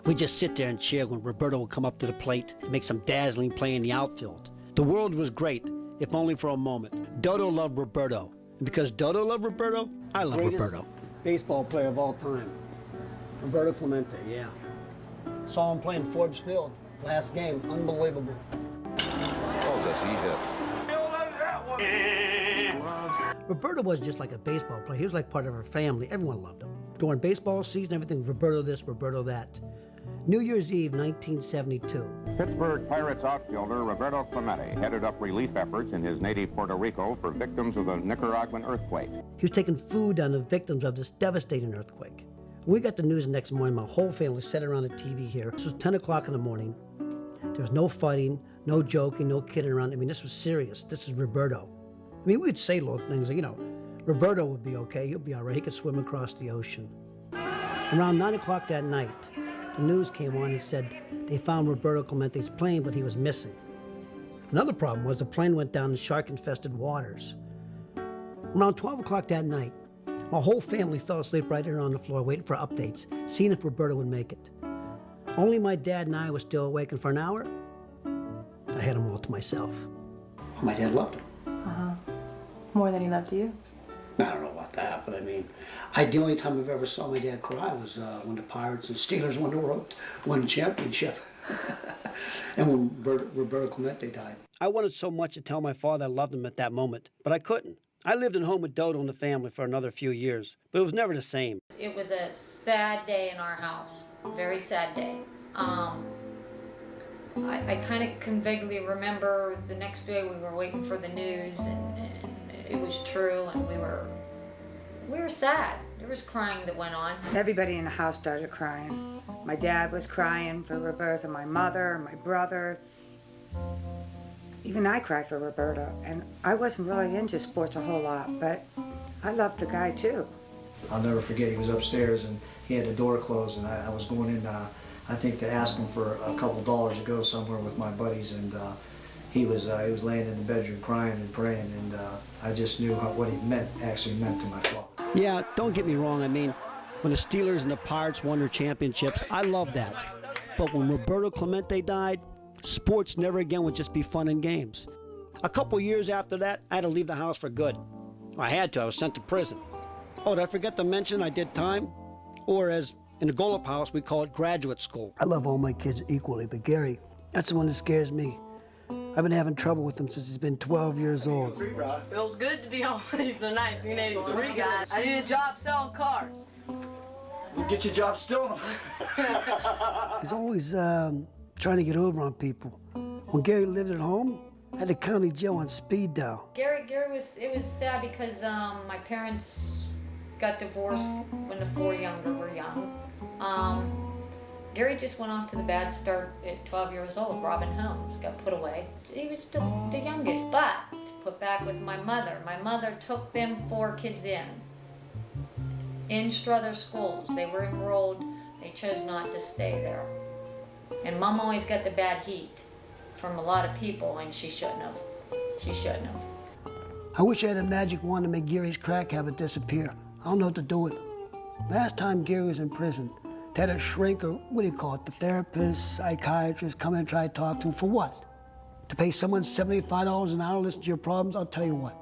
Speaker 1: We'd just sit there and cheer when Roberto would come up to the plate and make some dazzling play in the outfield. The world was great, if only for a moment. Dodo loved Roberto. And because Dodo loved Roberto, I love Roberto.
Speaker 3: Baseball player of all time. Roberto Clemente, yeah. Saw him playing Forbes Field. Last game, unbelievable.
Speaker 10: Oh, does he hit?
Speaker 1: Roberto wasn't just like a baseball player. He was like part of our family. Everyone loved him. During baseball season, everything, Roberto this, Roberto that. New Year's Eve, 1972.
Speaker 10: Pittsburgh Pirates outfielder Roberto Clemente headed up relief efforts in his native Puerto Rico for victims of the Nicaraguan earthquake.
Speaker 1: He was taking food down to victims of this devastating earthquake. When we got the news the next morning, my whole family sat around the TV here. This was 10 o'clock in the morning. There was no fighting, no joking, no kidding around. I mean, this was serious. This is Roberto. I mean, we'd say little things like, you know, Roberto would be okay. He'll be all right. He could swim across the ocean. Around 9 o'clock that night, the news came on and said they found Roberto Clemente's plane, but he was missing. Another problem was the plane went down in shark-infested waters. Around 12 o'clock that night, my whole family fell asleep right there on the floor waiting for updates, seeing if Roberto would make it. Only my dad and I were still awake, and for an hour, I had him all to myself. My dad loved him.
Speaker 20: More than he loved you?
Speaker 1: I don't know about that, but I mean, the only time I've ever saw my dad cry was when the Pirates and Steelers won the championship. And when Roberto Clemente died.
Speaker 3: I wanted so much to tell my father I loved him at that moment, but I couldn't. I lived at home with Dodo and the family for another few years, but it was never the same.
Speaker 15: It was a sad day in our house, very sad day. I kind of can vaguely remember the next day we were waiting for the news, and it was true, and we were sad. There was crying that went on.
Speaker 14: Everybody in the house started crying. My dad was crying for Roberto, my mother, my brother. Even I cried for Roberto, and I wasn't really into sports a whole lot, but I loved the guy too.
Speaker 9: I'll never forget, he was upstairs and he had the door closed, and I was going in, I think, to ask him for a couple dollars to go somewhere with my buddies, and he was laying in the bedroom crying and praying, and I just knew what he actually meant to my father.
Speaker 3: Yeah, don't get me wrong. I mean, when the Steelers and the Pirates won their championships, I loved that. But when Roberto Clemente died, sports never again would just be fun and games. A couple years after that, I had to leave the house for good. I had to. I was sent to prison. Oh, did I forget to mention I did time? Or as in the Golub House, we call it graduate school.
Speaker 4: I love all my kids equally, but Gary, that's the one that scares me. I've been having trouble with him since he's been 12 years old.
Speaker 23: Feels good to be on these tonight, 1983 guys. I need a job selling cars.
Speaker 6: We'll get your job still.
Speaker 4: He's always trying to get over on people. When Gary lived at home, I had the county jail on speed dial.
Speaker 15: Gary it was sad because my parents got divorced when the four younger were young. Gary just went off to the bad start at 12 years old. Robin Holmes got put away. He was still the youngest. But to put back with my mother took them four kids in Struthers schools. They were enrolled. They chose not to stay there. And Mom always got the bad heat from a lot of people, and she shouldn't have. She shouldn't have.
Speaker 4: I wish I had a magic wand to make Gary's crack habit disappear. I don't know what to do with him. Last time Gary was in prison, they had a shrink, or what do you call it, the therapist, psychiatrist, come in and try to talk to him. For what? To pay someone $75 an hour to listen to your problems? I'll tell you what.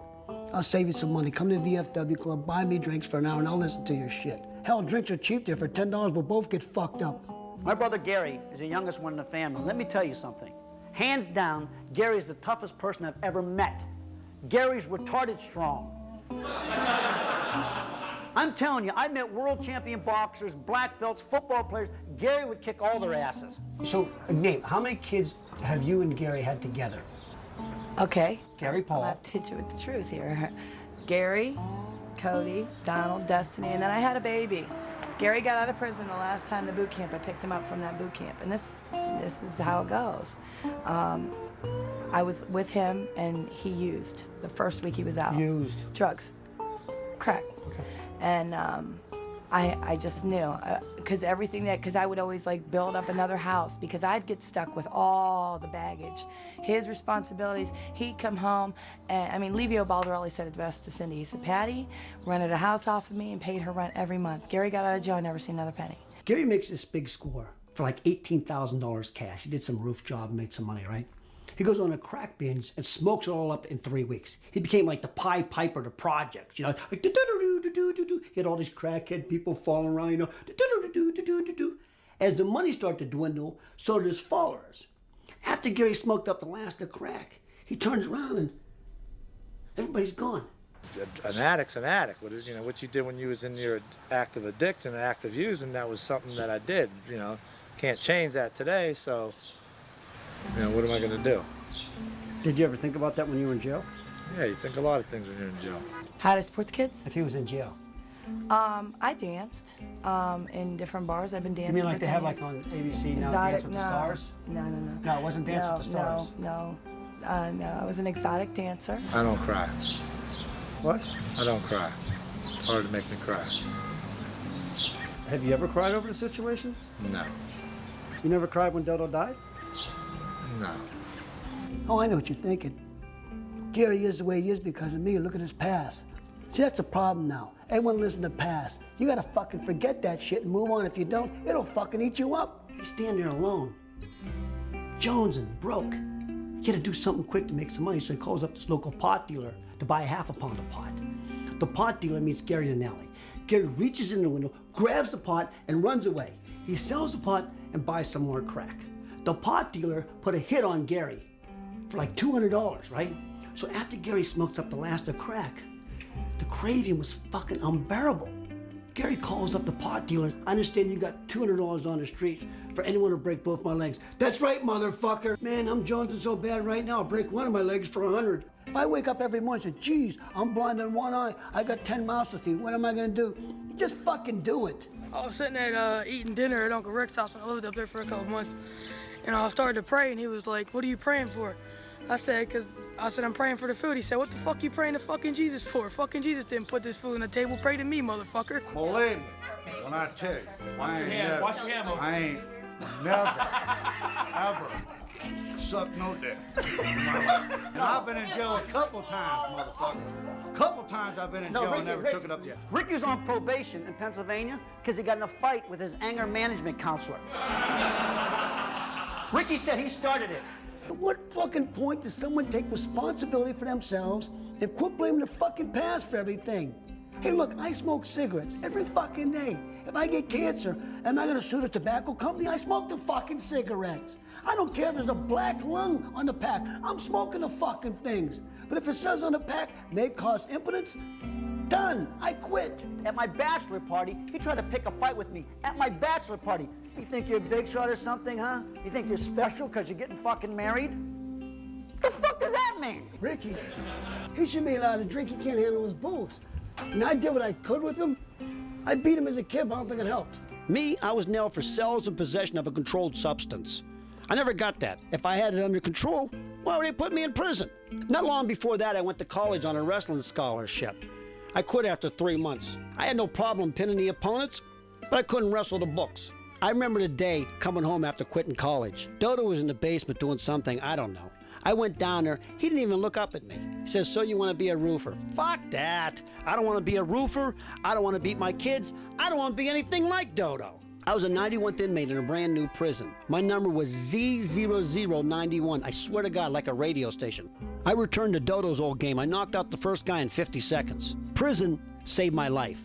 Speaker 4: I'll save you some money. Come to the VFW club, buy me drinks for an hour, and I'll listen to your shit. Hell, drinks are cheap there. For $10, we'll both get fucked up.
Speaker 3: My brother Gary is the youngest one in the family. Let me tell you something. Hands down, Gary is the toughest person I've ever met. Gary's retarded strong. I'm telling you, I met world champion boxers, black belts, football players. Gary would kick all their asses.
Speaker 1: So, Nate, how many kids have you and Gary had together?
Speaker 20: Okay.
Speaker 1: Gary Paul.
Speaker 20: I have to hit you with the truth here. Gary, Cody, Donald, Destiny, and then I had a baby. Gary got out of prison the last time the boot camp. I picked him up from that boot camp, and this is how it goes. I was with him, and he used the first week he was out.
Speaker 1: Used?
Speaker 20: Drugs. Crack.
Speaker 1: Okay.
Speaker 20: And I just knew, because because I would always like build up another house because I'd get stuck with all the baggage. His responsibilities, he'd come home, and I mean, Livio Baldarelli said it best to Cindy. He said, Patty rented a house off of me and paid her rent every month. Gary got out of jail, I never seen another penny.
Speaker 1: Gary makes this big score for like $18,000 cash. He did some roof job and made some money, right? He goes on a crack binge and smokes it all up in 3 weeks. He became like the Pied Piper to projects, you know, like do-do-do-do-do-do-do. He had all these crackhead people falling around, you know, do-do-do-do-do-do-do. As the money started to dwindle, so did his followers. After Gary smoked up the last of crack, he turns around and everybody's gone.
Speaker 2: An addict's an addict. You know, what you did when you was in your active addiction and active using, that was something that I did. You know, can't change that today, so, you know, what am I going to do?
Speaker 1: Did you ever think about that when you were in jail?
Speaker 2: Yeah, you think a lot of things when you're in jail.
Speaker 20: How to support the kids?
Speaker 1: If he was in jail.
Speaker 20: I danced in different bars. I've been dancing.
Speaker 1: You mean like
Speaker 20: for
Speaker 1: they
Speaker 20: 10
Speaker 1: have
Speaker 20: years.
Speaker 1: like on ABC now,
Speaker 20: Exotic,
Speaker 1: Dance with the Stars?
Speaker 20: No.
Speaker 1: No, it wasn't Dance with the Stars.
Speaker 20: No. I was an exotic dancer.
Speaker 2: I don't cry.
Speaker 1: What?
Speaker 2: I don't cry. It's hard to make me cry.
Speaker 1: Have you ever cried over the situation?
Speaker 2: No.
Speaker 1: You never cried when Dodo died?
Speaker 2: No.
Speaker 4: Oh, I know what you're thinking. Gary is the way he is because of me. Look at his past. See, that's a problem now. Everyone listen to past. You gotta fucking forget that shit and move on. If you don't, it'll fucking eat you up.
Speaker 1: He's standing there alone, jonesing, broke. He had to do something quick to make some money, so he calls up this local pot dealer to buy a half a pound of pot. The pot dealer meets Gary in an alley. Gary reaches in the window, grabs the pot, and runs away. He sells the pot and buys some more crack. The pot dealer put a hit on Gary for like $200, right? So after Gary smokes up the last of crack, the craving was fucking unbearable. Gary calls up the pot dealer. I understand you got $200 on the street for anyone to break both my legs. That's right, motherfucker. Man, I'm jonesing so bad right now, I'll break one of my legs for $100. If I wake up every morning and say, geez, I'm blind in one eye, I got 10 mouths to feed, what am I gonna do? You just fucking do it.
Speaker 12: I was sitting at eating dinner at Uncle Rick's house when I lived up there for a couple months. And I started to pray, and he was like, what are you praying for? I said, I'm praying for the food. He said, what the fuck you praying to fucking Jesus for? Fucking Jesus didn't put this food on the table. Pray to me, motherfucker.
Speaker 19: Believe me, when I tell you, I ain't never, ever sucked no dick in my life. And I've been in jail a couple times, motherfucker. A couple times I've been in jail and never took it up yet.
Speaker 3: Ricky was on probation in Pennsylvania because he got in a fight with his anger management counselor. Ricky said he started it.
Speaker 4: At what fucking point does someone take responsibility for themselves and quit blaming the fucking past for everything? Hey, look, I smoke cigarettes every fucking day. If I get cancer, am I gonna sue the tobacco company? I smoke the fucking cigarettes. I don't care if there's a black lung on the pack. I'm smoking the fucking things. But if it says on the pack, may cause impotence, done, I quit.
Speaker 3: At my bachelor party, he tried to pick a fight with me. At my bachelor party. You think you're a big shot or something, huh? You think you're special because you're getting fucking married? The fuck does that mean?
Speaker 4: Ricky, he should be allowed to drink. He can't handle his booze. And I did what I could with him. I beat him as a kid, but I don't think it helped.
Speaker 1: Me, I was nailed for sales and possession of a controlled substance. I never got that. If I had it under control, why would they put me in prison? Not long before that, I went to college on a wrestling scholarship. I quit after 3 months. I had no problem pinning the opponents, but I couldn't wrestle the books. I remember the day coming home after quitting college. Dodo was in the basement doing something, I don't know. I went down there, he didn't even look up at me. He says, so you want to be a roofer? Fuck that. I don't want to be a roofer. I don't want to beat my kids. I don't want to be anything like Dodo. I was a 91th inmate in a brand new prison. My number was Z0091. I swear to God, like a radio station.
Speaker 3: I returned to Dodo's old game. I knocked out the first guy in 50 seconds. Prison saved my life.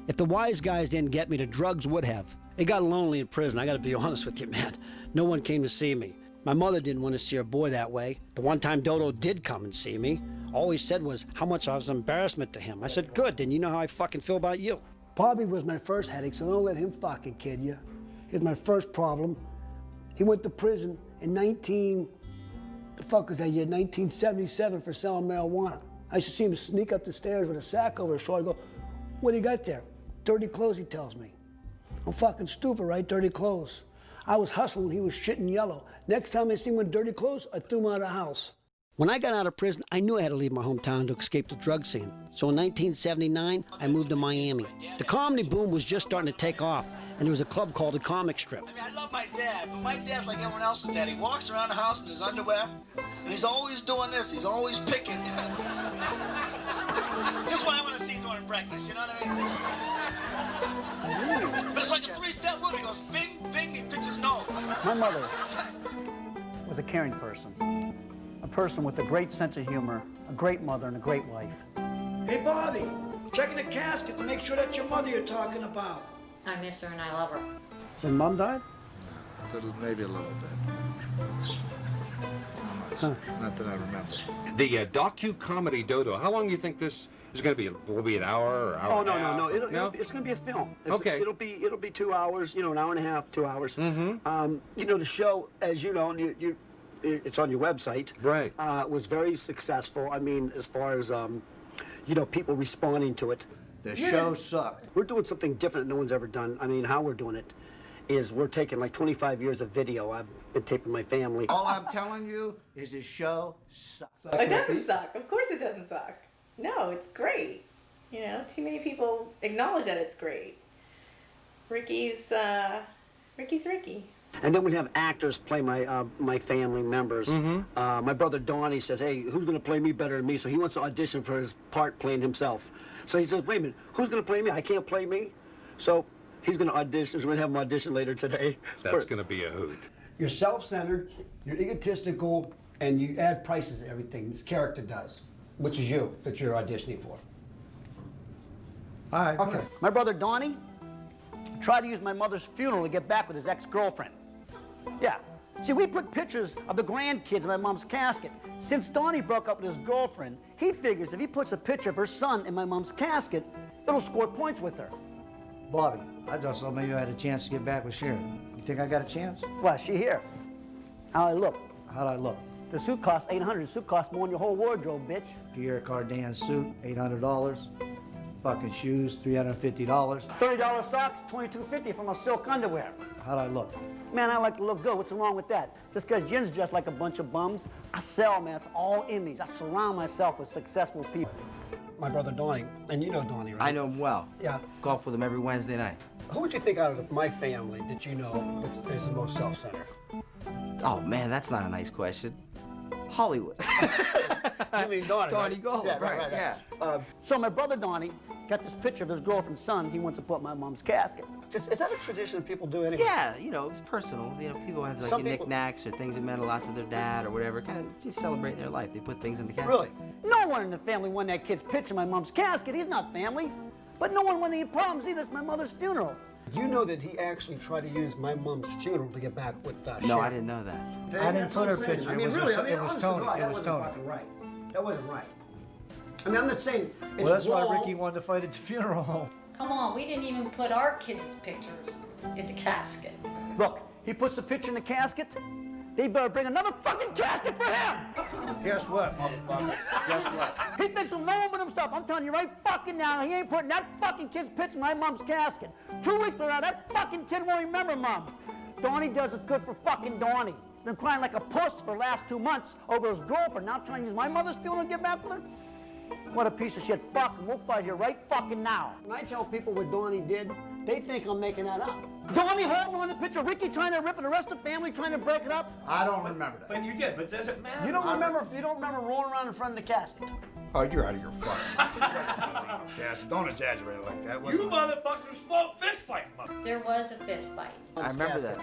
Speaker 3: If the wise guys didn't get me, the drugs would have. It got lonely in prison, I gotta be honest with you, man. No one came to see me. My mother didn't want to see her boy that way. The one time Dodo did come and see me, all he said was how much I was an embarrassment to him. I said, good, then you know how I fucking feel about you.
Speaker 4: Bobby was my first headache, so don't let him fucking kid you. He's my first problem. He went to prison in 1977 for selling marijuana. I used to see him sneak up the stairs with a sack over his shoulder. I go, what do you got there? Dirty clothes, he tells me. I'm fucking stupid, right? Dirty clothes. I was hustling when he was shitting yellow. Next time I see him with dirty clothes, I threw him out of the house.
Speaker 3: When I got out of prison, I knew I had to leave my hometown to escape the drug scene. So in 1979, I moved to Miami. The comedy boom was just starting to take off, and there was a club called the Comic Strip.
Speaker 6: I mean, I love my dad, but my dad's like everyone else's dad. He walks around the house in his underwear, and he's always doing this. He's always picking. Just what I want to see during breakfast, you know what I mean? But it's like a three-step move. He goes bing, bing, he picks his nose.
Speaker 17: My mother was a caring person. A person with a great sense of humor, a great mother, and a great wife.
Speaker 4: Hey, Bobby, checking the casket to make sure that's your mother you're talking about.
Speaker 15: I miss her and I love her.
Speaker 17: When Mom died?
Speaker 2: Maybe a little bit. Not that I remember.
Speaker 18: The Docu comedy Dodo, how long do you think this is going to be? Will it be an hour or hour
Speaker 3: Oh,
Speaker 18: and a half?
Speaker 3: no. It's going to be a film.
Speaker 18: Okay.
Speaker 3: It'll be 2 hours, an hour and a half, 2 hours.
Speaker 18: Mm-hmm.
Speaker 3: The show, as you know, it's on your website.
Speaker 18: Right.
Speaker 3: Was very successful. I mean, as far as, people responding to it.
Speaker 19: The show sucked.
Speaker 3: We're doing something different that no one's ever done. I mean, how we're doing it is we're taking like 25 years of video. I've been taping my family.
Speaker 19: All I'm telling you is the show sucks.
Speaker 5: It doesn't suck. Of course it doesn't suck. No, it's great. Too many people acknowledge that it's great. Ricky's Ricky.
Speaker 3: And then we have actors play my family members. My brother Donnie says, hey, who's going to play me better than me? So he wants to audition for his part playing himself. So he says, wait a minute, who's going to play me? I can't play me. So he's going to audition. We're going to have him audition later today.
Speaker 18: That's going to be a hoot.
Speaker 4: You're self-centered, you're egotistical, and you add prices to everything. This character does, which is you, that you're auditioning for.
Speaker 3: All right. Okay. My brother Donnie tried to use my mother's funeral to get back with his ex-girlfriend. Yeah. See, we put pictures of the grandkids in my mom's casket. Since Donnie broke up with his girlfriend, he figures if he puts a picture of her son in my mom's casket, it'll score points with her.
Speaker 9: Bobby, I just thought maybe I had a chance to get back with Sharon. You think I got a chance?
Speaker 3: Well, she here. How I look?
Speaker 9: How'd I look?
Speaker 3: The suit costs $800. The suit costs more than your whole wardrobe, bitch.
Speaker 9: Pierre Cardin suit, $800. Fucking shoes, $350.
Speaker 3: $30 socks, $22.50 for my silk underwear.
Speaker 9: How'd I look?
Speaker 3: Man, I like to look good. What's wrong with that? Just because Jen's dressed like a bunch of bums, I sell, man. It's all image. I surround myself with successful people. My brother Donnie, and you know Donnie, right?
Speaker 21: I know him well.
Speaker 3: Yeah.
Speaker 21: Golf with him every Wednesday night.
Speaker 3: Who would you think out of my family that you know is the most self-centered?
Speaker 21: Oh man, that's not a nice question. Hollywood.
Speaker 3: You mean Donnie?
Speaker 21: Donnie
Speaker 3: right?
Speaker 21: Gold,
Speaker 3: Yeah,
Speaker 21: right, yeah.
Speaker 3: So my brother Donnie got this picture of his girlfriend's son. He wants to put in my mom's casket. Is that a tradition people do anyway?
Speaker 21: Yeah, it's personal. People have like knickknacks or things that meant a lot to their dad or whatever. Kind of just celebrating their life. They put things in the casket.
Speaker 3: Really? No one in the family wanted that kid's picture in my mom's casket. He's not family. But no one wanted any problems either. It's my mother's funeral. Do you know that he actually tried to use my mom's funeral to get back with Sharon?
Speaker 21: No, I didn't know that.
Speaker 9: I didn't put her picture. It was Tony. It was Tony.
Speaker 4: That wasn't fucking right. That wasn't right. I mean, I'm not saying it's
Speaker 9: well, that's
Speaker 4: wrong.
Speaker 9: why Ricky wanted to fight at the funeral home.
Speaker 15: Come on, we didn't even put our kids' pictures in the casket.
Speaker 3: Look, he puts a picture in the casket. They better bring another fucking casket for him!
Speaker 19: Guess what, motherfucker? Guess what?
Speaker 3: He thinks of no one but himself. I'm telling you right fucking now, he ain't putting that fucking kid's picture in my mom's casket. 2 weeks from now, that fucking kid won't remember Mom. Donnie does what's good for fucking Donnie. Been crying like a puss for the last 2 months over his girlfriend. Now trying to use my mother's funeral to get back with her? What a piece of shit. Fuck him. We'll fight here right fucking now. When I tell people what Donnie did, they think I'm making that up. Donnie holding on the picture, Ricky trying to rip it, the rest of the family trying to break it up.
Speaker 19: I don't remember that.
Speaker 8: But you did, but does it matter?
Speaker 3: You don't remember rolling around in front of the casket.
Speaker 19: Oh, you're out of your fucking mind. Cass, don't exaggerate it like that.
Speaker 8: You motherfuckers fist fighting, mother.
Speaker 15: There was a fist fight.
Speaker 21: I remember that.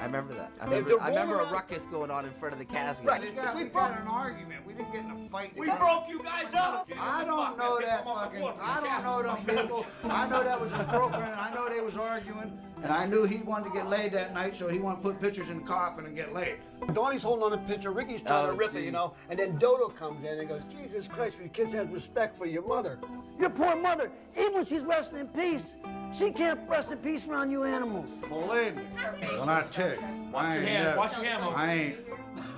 Speaker 21: I remember a ruckus going on in front of the casket.
Speaker 19: Right. Yeah, we got an argument. We didn't get in a fight.
Speaker 8: We broke you guys up.
Speaker 19: I don't know that fucking. I don't know them people. I know that was his girlfriend, and I know they was arguing, and I knew he wanted to get laid that night, so he wanted to put pictures in the coffin and get laid.
Speaker 4: Donnie's holding on a picture, Ricky's trying to rip it, you know, and then Dodo comes in and goes, Jesus Christ, your kids have respect for your mother.
Speaker 13: Your poor mother, even when she's resting in peace, she can't rest in peace around you animals.
Speaker 19: Believe me, when I tell you, I ain't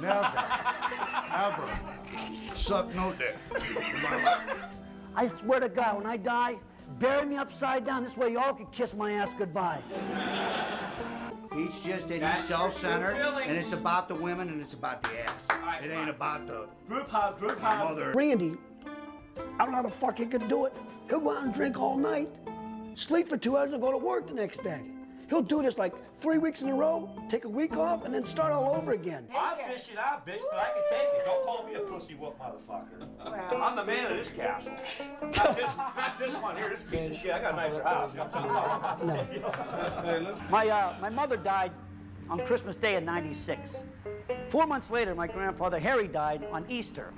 Speaker 19: never, ever sucked no dick in my life.
Speaker 13: I swear to God, when I die, bury me upside down. This way y'all can kiss my ass goodbye.
Speaker 19: He's just that he's self-centered, and it's about the women and it's about the ass. It ain't about the
Speaker 8: group hug,
Speaker 19: mother.
Speaker 4: Randy, I don't know how the fuck he could do it. He'll go out and drink all night, sleep for 2 hours, and go to work the next day. He'll do this like 3 weeks in a row, take a week off, and then start all over again.
Speaker 8: I'll dish it out, bitch, but I can take it. Don't call me a pussy whoop motherfucker. Well, I'm the man of this castle. Not this one here, this piece of shit. I got a nicer house. You know what I'm saying?
Speaker 17: My mother died on Christmas Day in '96. 4 months later, my grandfather Harry died on Easter.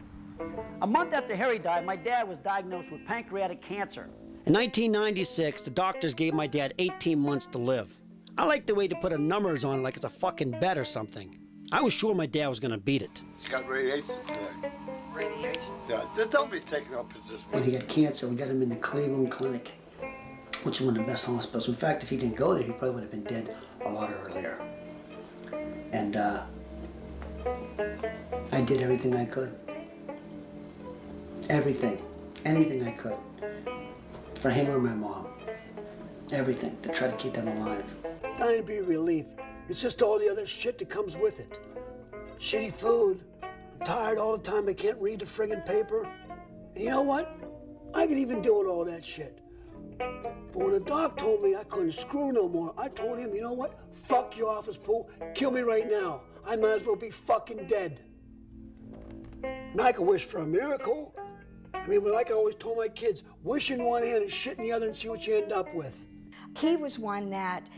Speaker 17: A month after Harry died, my dad was diagnosed with pancreatic cancer.
Speaker 3: In 1996, the doctors gave my dad 18 months to live. I like the way they put a numbers on it like it's a fucking bet or something. I was sure my dad was gonna beat it.
Speaker 7: He's got radiation today.
Speaker 23: Radiation?
Speaker 7: Yeah, don't be taking up position.
Speaker 4: When he got cancer, we got him in the Cleveland Clinic, which is one of the best hospitals. In fact, if he didn't go there, he probably would have been dead a lot earlier. And I did everything I could. Everything. Anything I could. For him or my mom. Everything to try to keep them alive. Dying be a relief. It's just all the other shit that comes with it. Shitty food. I'm tired all the time. I can't read the friggin' paper. And you know what? I could even deal with all that shit. But when the doc told me I couldn't screw no more, I told him, you know what? Fuck your office pool. Kill me right now. I might as well be fucking dead. And I could wish for a miracle. I mean, but like I always told my kids, wish in one hand and shit in the other and see what you end up with.
Speaker 11: He was one that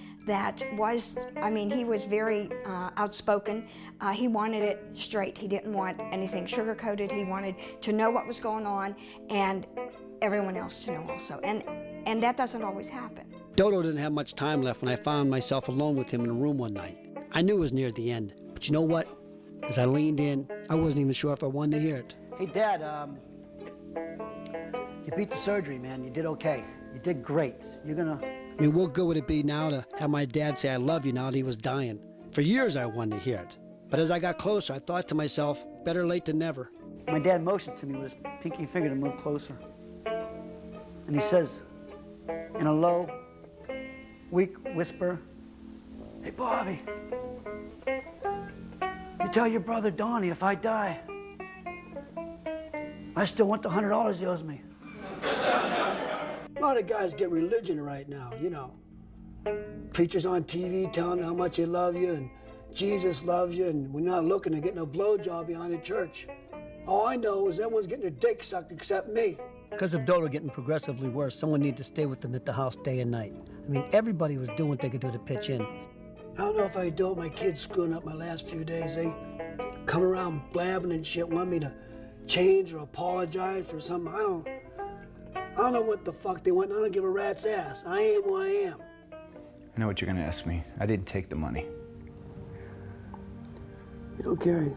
Speaker 11: was, I mean, he was very outspoken. He wanted it straight. He didn't want anything sugar-coated. He wanted to know what was going on and everyone else to know also. And that doesn't always happen.
Speaker 3: Dodo didn't have much time left when I found myself alone with him in a room one night. I knew it was near the end, but you know what? As I leaned in, I wasn't even sure if I wanted to hear it.
Speaker 17: Hey, Dad, you beat the surgery, man. You did okay. You did great. You're gonna...
Speaker 3: I mean, what good would it be now to have my dad say I love you now that he was dying? For years I wanted to hear it. But as I got closer, I thought to myself, better late than never.
Speaker 17: My dad motioned to me with his pinky finger to move closer. And he says, in a low, weak whisper, "Hey, Bobby, you tell your brother Donnie if I die, I still want the $100 he owes me."
Speaker 4: A lot of guys get religion right now, you know. Preachers on TV telling how much they love you and Jesus loves you and we're not looking to get no blowjob behind the church. All I know is everyone's getting their dick sucked except me.
Speaker 3: Because of Dodo getting progressively worse, someone needed to stay with them at the house day and night. I mean, everybody was doing what they could do to pitch in.
Speaker 4: I don't know if I do it. My kids screwing up my last few days. They come around blabbing and shit, want me to change or apologize for something. I don't know what the fuck they want. I don't give a rat's ass. I am who I am.
Speaker 16: I know what you're gonna ask me. I didn't take the money.
Speaker 4: You know, Gary,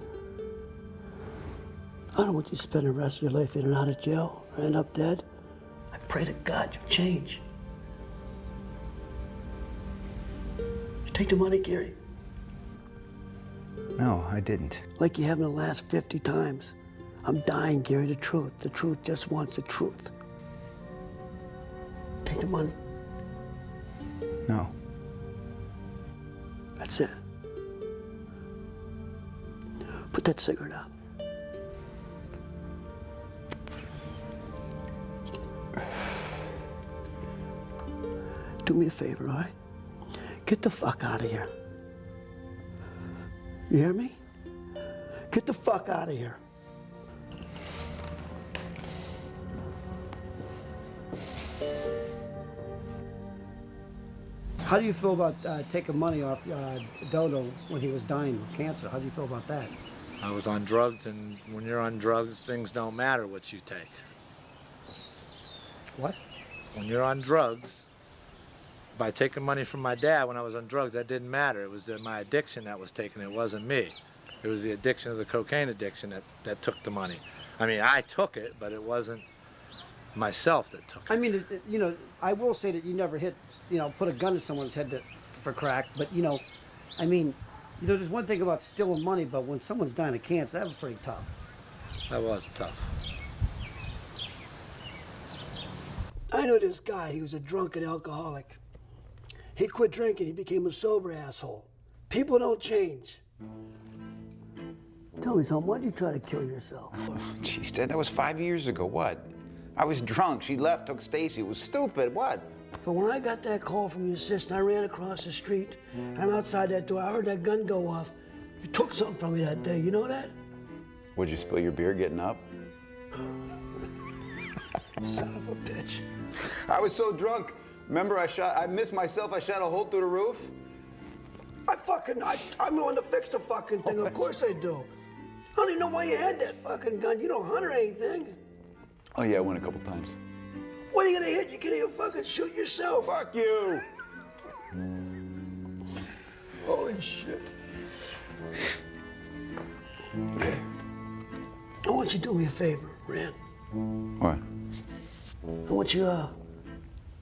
Speaker 4: I don't want you to spend the rest of your life in and out of jail or end up dead. I pray to God you change. You take the money, Gary,
Speaker 16: No, I didn't.
Speaker 4: like you have in the last 50 times. I'm dying, Gary, the truth. The truth just wants the truth. Take the money.
Speaker 16: No.
Speaker 4: That's it. Put that cigarette out. Do me a favor, all right? Get the fuck out of here. You hear me? Get the fuck out of here.
Speaker 3: How do you feel about taking money off Dodo when he was dying of cancer? How do you feel about that?
Speaker 2: I was on drugs, and when you're on drugs, things don't matter what you take.
Speaker 3: What?
Speaker 2: When you're on drugs, by taking money from my dad when I was on drugs, that didn't matter. It was my addiction that was taken. It wasn't me. It was the addiction of the cocaine addiction that took the money. I mean, I took it, but it wasn't myself that took it.
Speaker 3: I mean, you know, I will say that you never put a gun to someone's head for crack, but, you know, I mean, you know, there's one thing about stealing money, but when someone's dying of cancer, that was pretty tough.
Speaker 2: That was tough.
Speaker 4: I know this guy. He was a drunken alcoholic. He quit drinking. He became a sober asshole. People don't change. Tell me something. Why'd you try to kill yourself?
Speaker 16: Jeez, Dad, that was 5 years ago. What? I was drunk. She left, took Stacy. It was stupid. What?
Speaker 4: But when I got that call from your sister, I ran across the street. I'm outside that door. I heard that gun go off. You took something from me that day. You know that?
Speaker 16: Would you spill your beer getting up?
Speaker 4: Son of a bitch.
Speaker 16: I was so drunk. Remember, I missed myself. I shot a hole through the roof.
Speaker 4: I'm going to fix the fucking thing. Of course I do. I don't even know why you had that fucking gun. You don't hunt or anything.
Speaker 16: Oh, yeah, I went a couple times.
Speaker 4: What are you gonna hit? You can't even fucking shoot yourself.
Speaker 16: Fuck you.
Speaker 4: Holy shit. I want you to do me a favor, Rand.
Speaker 16: What?
Speaker 4: I want you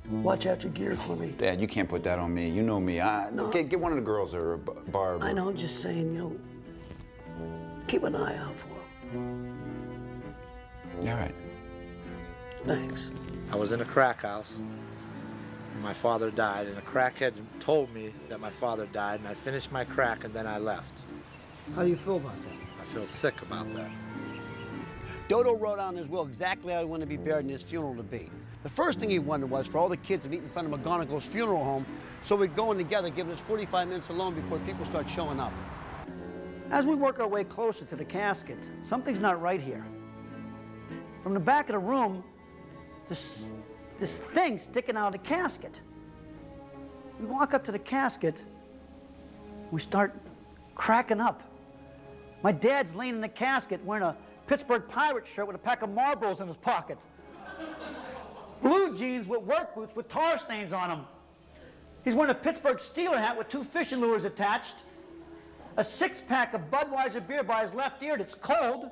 Speaker 4: watch after gear for me.
Speaker 16: Dad, you can't put that on me. You know me.
Speaker 4: No.
Speaker 16: Get one of the girls or Barb.
Speaker 4: I know, I'm just saying, you know, keep an eye out for him.
Speaker 16: All right.
Speaker 4: Thanks.
Speaker 2: I was in a crack house. My father died, and a crackhead told me that my father died, and I finished my crack, and then I left.
Speaker 3: How do you feel about that?
Speaker 2: I feel sick about that.
Speaker 13: Dodo wrote on his will exactly how he wanted to be buried and his funeral to be. The first thing he wanted was for all the kids to meet in front of McGonagall's funeral home, so we'd go in together, giving us 45 minutes alone before people start showing up.
Speaker 17: As we work our way closer to the casket, something's not right here. From the back of the room, this thing sticking out of the casket. We walk up to the casket, we start cracking up. My dad's laying in the casket wearing a Pittsburgh Pirates shirt with a pack of Marlboros in his pocket. Blue jeans with work boots with tar stains on them. He's wearing a Pittsburgh Steeler hat with 2 fishing lures attached. A 6-pack of Budweiser beer by his left ear that's cold.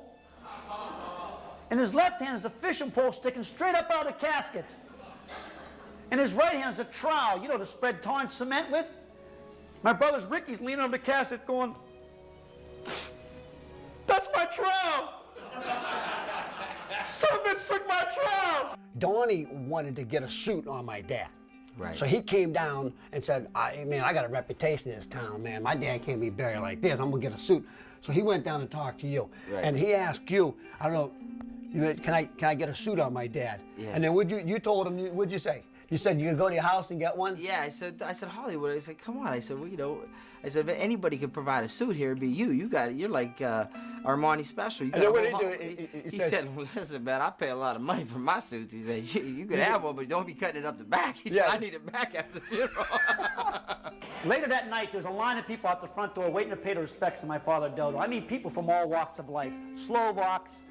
Speaker 17: In his left hand is a fishing pole sticking straight up out of the casket. In his right hand is a trowel, you know, to spread tar and cement with. My brother's Ricky's leaning on the casket going, "That's my trowel! Some bitch took my trowel!"
Speaker 13: Donnie wanted to get a suit on my dad.
Speaker 21: Right.
Speaker 13: So he came down and said, man, I got a reputation in this town, man. My dad can't be buried like this. I'm gonna get a suit. So he went down and talked to you.
Speaker 21: Right.
Speaker 13: And he asked you, I don't know, can I get a suit on my dad?
Speaker 21: Yeah.
Speaker 13: And then you told him, what'd you say? You said you could go to your house and get one?
Speaker 21: Yeah, I said Hollywood. I said, come on. I said, well, you know, I said, if anybody could provide a suit here, it'd be you. You're like Armani Special. You
Speaker 13: And then
Speaker 21: got
Speaker 13: what
Speaker 21: a
Speaker 13: did he
Speaker 21: whole-
Speaker 13: do?
Speaker 21: He said, well, listen, man, I pay a lot of money for my suits. He said, you could have one, but don't be cutting it up the back. He said, I need it back after the funeral.
Speaker 17: Later that night, there's a line of people out the front door waiting to pay the respects to my father, Dodo. I mean, people from all walks of life. Slovaks,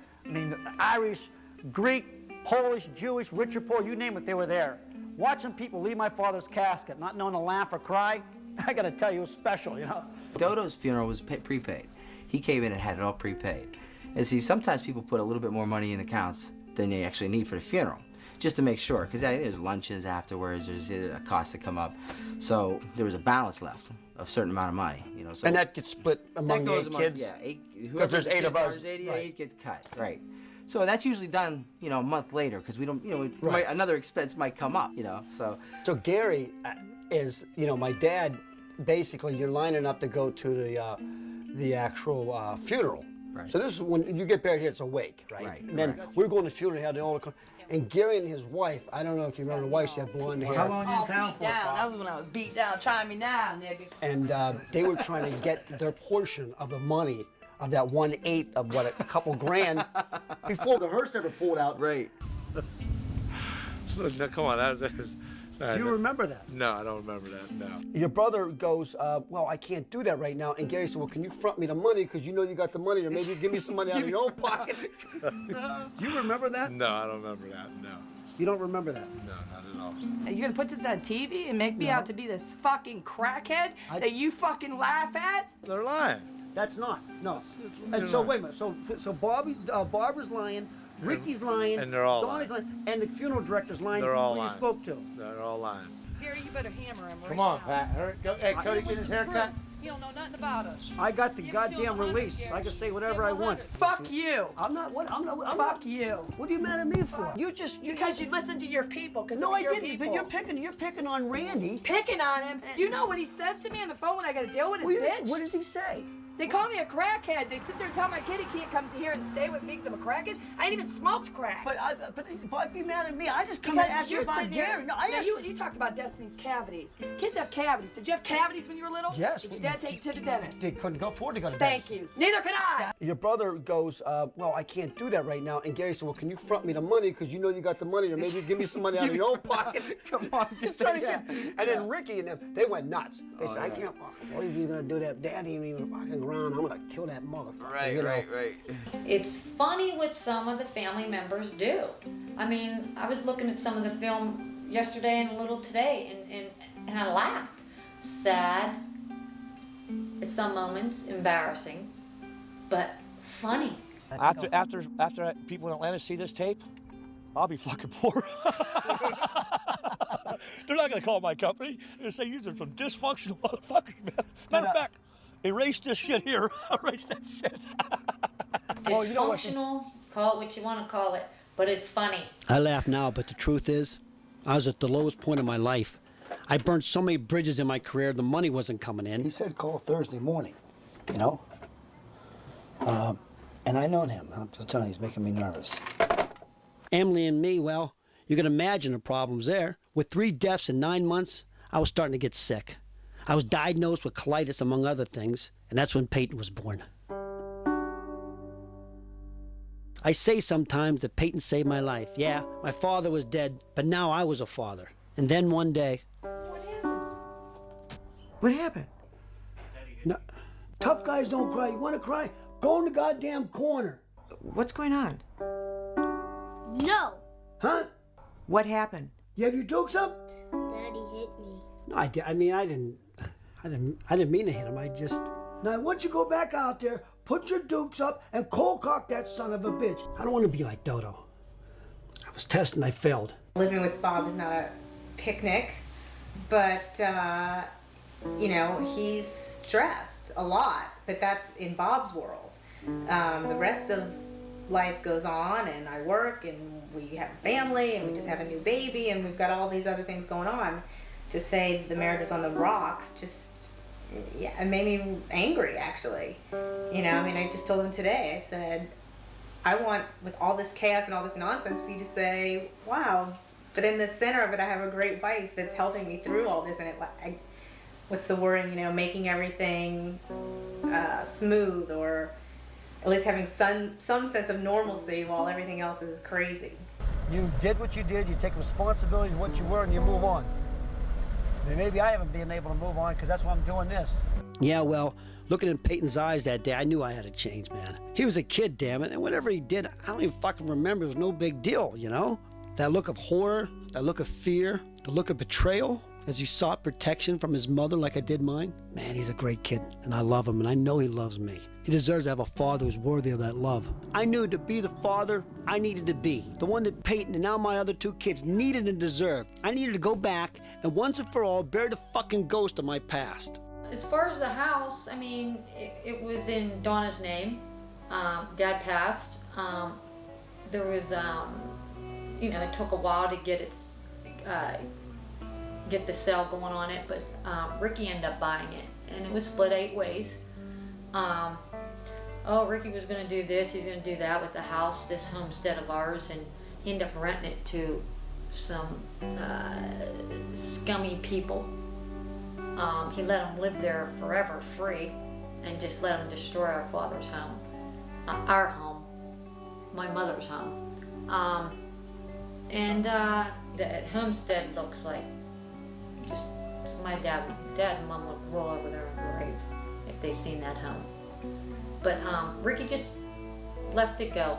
Speaker 17: Irish, Greek, Polish, Jewish, rich or poor, you name it, they were there. Watching people leave my father's casket, not knowing to laugh or cry, I gotta tell you, it was special, you know?
Speaker 21: Dodo's funeral was prepaid. He came in and had it all prepaid. And see, sometimes people put a little bit more money in accounts than they actually need for the funeral, just to make sure, because there's lunches afterwards, there's a cost to come up. So there was a balance left of a certain amount of money, you know. So
Speaker 13: And that gets split among the 8 kids?
Speaker 21: Yeah,
Speaker 13: Because there's 8 of us.
Speaker 21: 88
Speaker 13: Right.
Speaker 21: get cut, right. So that's usually done, you know, a month later, because we don't, you know,
Speaker 13: Right.
Speaker 21: another expense might come up, you know, so.
Speaker 13: So Gary is, you know, my dad, basically you're lining up to go to the actual funeral.
Speaker 21: Right.
Speaker 13: So this is when you get buried here, it's a wake, right?
Speaker 21: Right,
Speaker 13: And then we're going to the funeral, had the older, and Gary and his wife, I don't know if you remember the wife, she had blonde hair.
Speaker 19: How long you in town
Speaker 23: Beat
Speaker 19: for?
Speaker 23: down. That was when I was beat down. Try me now, nigga.
Speaker 13: And they were trying to get their portion of the money of that 1/8 of what, a couple grand before the hearse ever pulled out.
Speaker 21: Right.
Speaker 2: No, come on,
Speaker 3: Do you remember that?
Speaker 2: No, I don't remember that, no.
Speaker 3: Your brother goes, well, I can't do that right now. And Gary said, well, can you front me the money? Because you know you got the money, or maybe give me some money out of your own pocket. Do you remember that?
Speaker 2: No, I don't remember that, no.
Speaker 3: You don't remember that?
Speaker 2: No, not at all.
Speaker 20: Are you gonna put this on TV and make me out to be this fucking crackhead that you fucking laugh at?
Speaker 2: They're lying.
Speaker 3: That's not. No. And so, wait a minute. So Barbara's lying. Ricky's lying.
Speaker 2: And they're all
Speaker 3: Donnie's lying. And the funeral director's lying.
Speaker 2: They're all
Speaker 3: who
Speaker 2: lying.
Speaker 3: you spoke to.
Speaker 2: They're all lying.
Speaker 20: Gary, you better hammer him right
Speaker 2: Come on,
Speaker 20: now.
Speaker 2: Pat. Hurry, go, hey, Cody, get his haircut.
Speaker 20: He don't know nothing about us.
Speaker 3: I got the goddamn release. I can say whatever I want.
Speaker 20: Fuck you.
Speaker 3: I'm not. What? I'm not.
Speaker 20: Fuck you.
Speaker 3: What are you mad at me for?
Speaker 20: Because you listen to your people.
Speaker 3: No, I didn't. But you're picking on Randy.
Speaker 20: Picking on him. You know what he says to me on the phone when I got to deal with his bitch?
Speaker 3: What does he say?
Speaker 20: They call me a crackhead. They sit there and tell my kid he can't come here and stay with me because I'm a crackhead. I ain't even smoked crack.
Speaker 3: But be mad at me. I just come and ask you about Gary. No,
Speaker 20: you talked about Destiny's cavities. Kids have cavities. Did you have cavities when you were little?
Speaker 3: Yes.
Speaker 20: Did your dad take you to the dentist?
Speaker 3: They couldn't afford to go to the dentist.
Speaker 20: Thank you. Neither could I.
Speaker 3: Your brother goes, well, I can't do that right now. And Gary said, well, can you front me the money? Because you know you got the money, or maybe give me some money out of your own pocket.
Speaker 2: Come on,
Speaker 3: Just trying to get. And then Ricky and them, they went nuts. They said, I can't fucking believe he's gonna do that. Daddy ain't even fucking around. I'm gonna kill that motherfucker.
Speaker 15: Right. It's funny what some of the family members do. I mean, I was looking at some of the film yesterday and a little today, and I laughed. Sad, at some moments, embarrassing, but funny.
Speaker 8: After people in Atlanta see this tape, I'll be fucking poor. They're not gonna call my company. They're gonna say you're some dysfunctional motherfuckers, man. Matter of fact, erase this shit here. Erase that shit.
Speaker 15: Dysfunctional, call it what you want to call it, but it's funny.
Speaker 3: I laugh now, but the truth is, I was at the lowest point of my life. I burned so many bridges in my career, the money wasn't coming in.
Speaker 4: He said call Thursday morning, you know? And I known him. I'm just telling you, he's making me nervous.
Speaker 3: Emily and me, well, you can imagine the problems there. With 3 deaths in 9 months, I was starting to get sick. I was diagnosed with colitis, among other things, and that's when Peyton was born. I say sometimes that Peyton saved my life. Yeah, my father was dead, but now I was a father. And then one day...
Speaker 20: What happened?
Speaker 4: No, tough guys don't cry. You want to cry? Go in the goddamn corner.
Speaker 20: What's going on?
Speaker 10: No.
Speaker 4: Huh?
Speaker 20: What happened?
Speaker 4: You have your dukes up?
Speaker 10: Daddy hit me.
Speaker 3: No, I didn't mean to hit him. I just...
Speaker 4: Now, once you go back out there, put your dukes up and cold cock that son of a bitch.
Speaker 3: I don't want to be like Dodo. I was tested and I failed.
Speaker 5: Living with Bob is not a picnic, but, you know, he's stressed a lot, but that's in Bob's world. The rest of life goes on, and I work, and we have a family, and we just have a new baby, and we've got all these other things going on. To say the marriage was on the rocks, just, yeah, it made me angry, actually. You know, I mean, I just told him today, I said, I want, with all this chaos and all this nonsense, for you to say, wow, but in the center of it, I have a great wife that's helping me through all this, and what's the word, you know, making everything smooth, or at least having some sense of normalcy while everything else is crazy.
Speaker 3: You did what you did, you take responsibility of what you were, and you move on. I mean, maybe I haven't been able to move on because that's why I'm doing this. Yeah, well, looking in Peyton's eyes that day, I knew I had to change, man. He was a kid, damn it, and whatever he did, I don't even fucking remember. It was no big deal, you know? That look of horror, that look of fear, the look of betrayal as he sought protection from his mother like I did mine. Man, he's a great kid, and I love him, and I know he loves me. He deserves to have a father who's worthy of that love. I knew to be the father I needed to be, the one that Peyton and now my other 2 kids needed and deserved. I needed to go back and once and for all bury the fucking ghost of my past.
Speaker 15: As far as the house, I mean, it was in Donna's name. Dad passed. There was, you know, it took a while to get the sale going on it, but Ricky ended up buying it, and it was split 8 ways. Ricky was going to do this, he was going to do that with the house, this homestead of ours, and he ended up renting it to some scummy people. He let them live there forever free, and just let them destroy our father's home, our home, my mother's home. The homestead looks like just my dad and mom would roll over their own grave if they seen that home. But Ricky just left it go.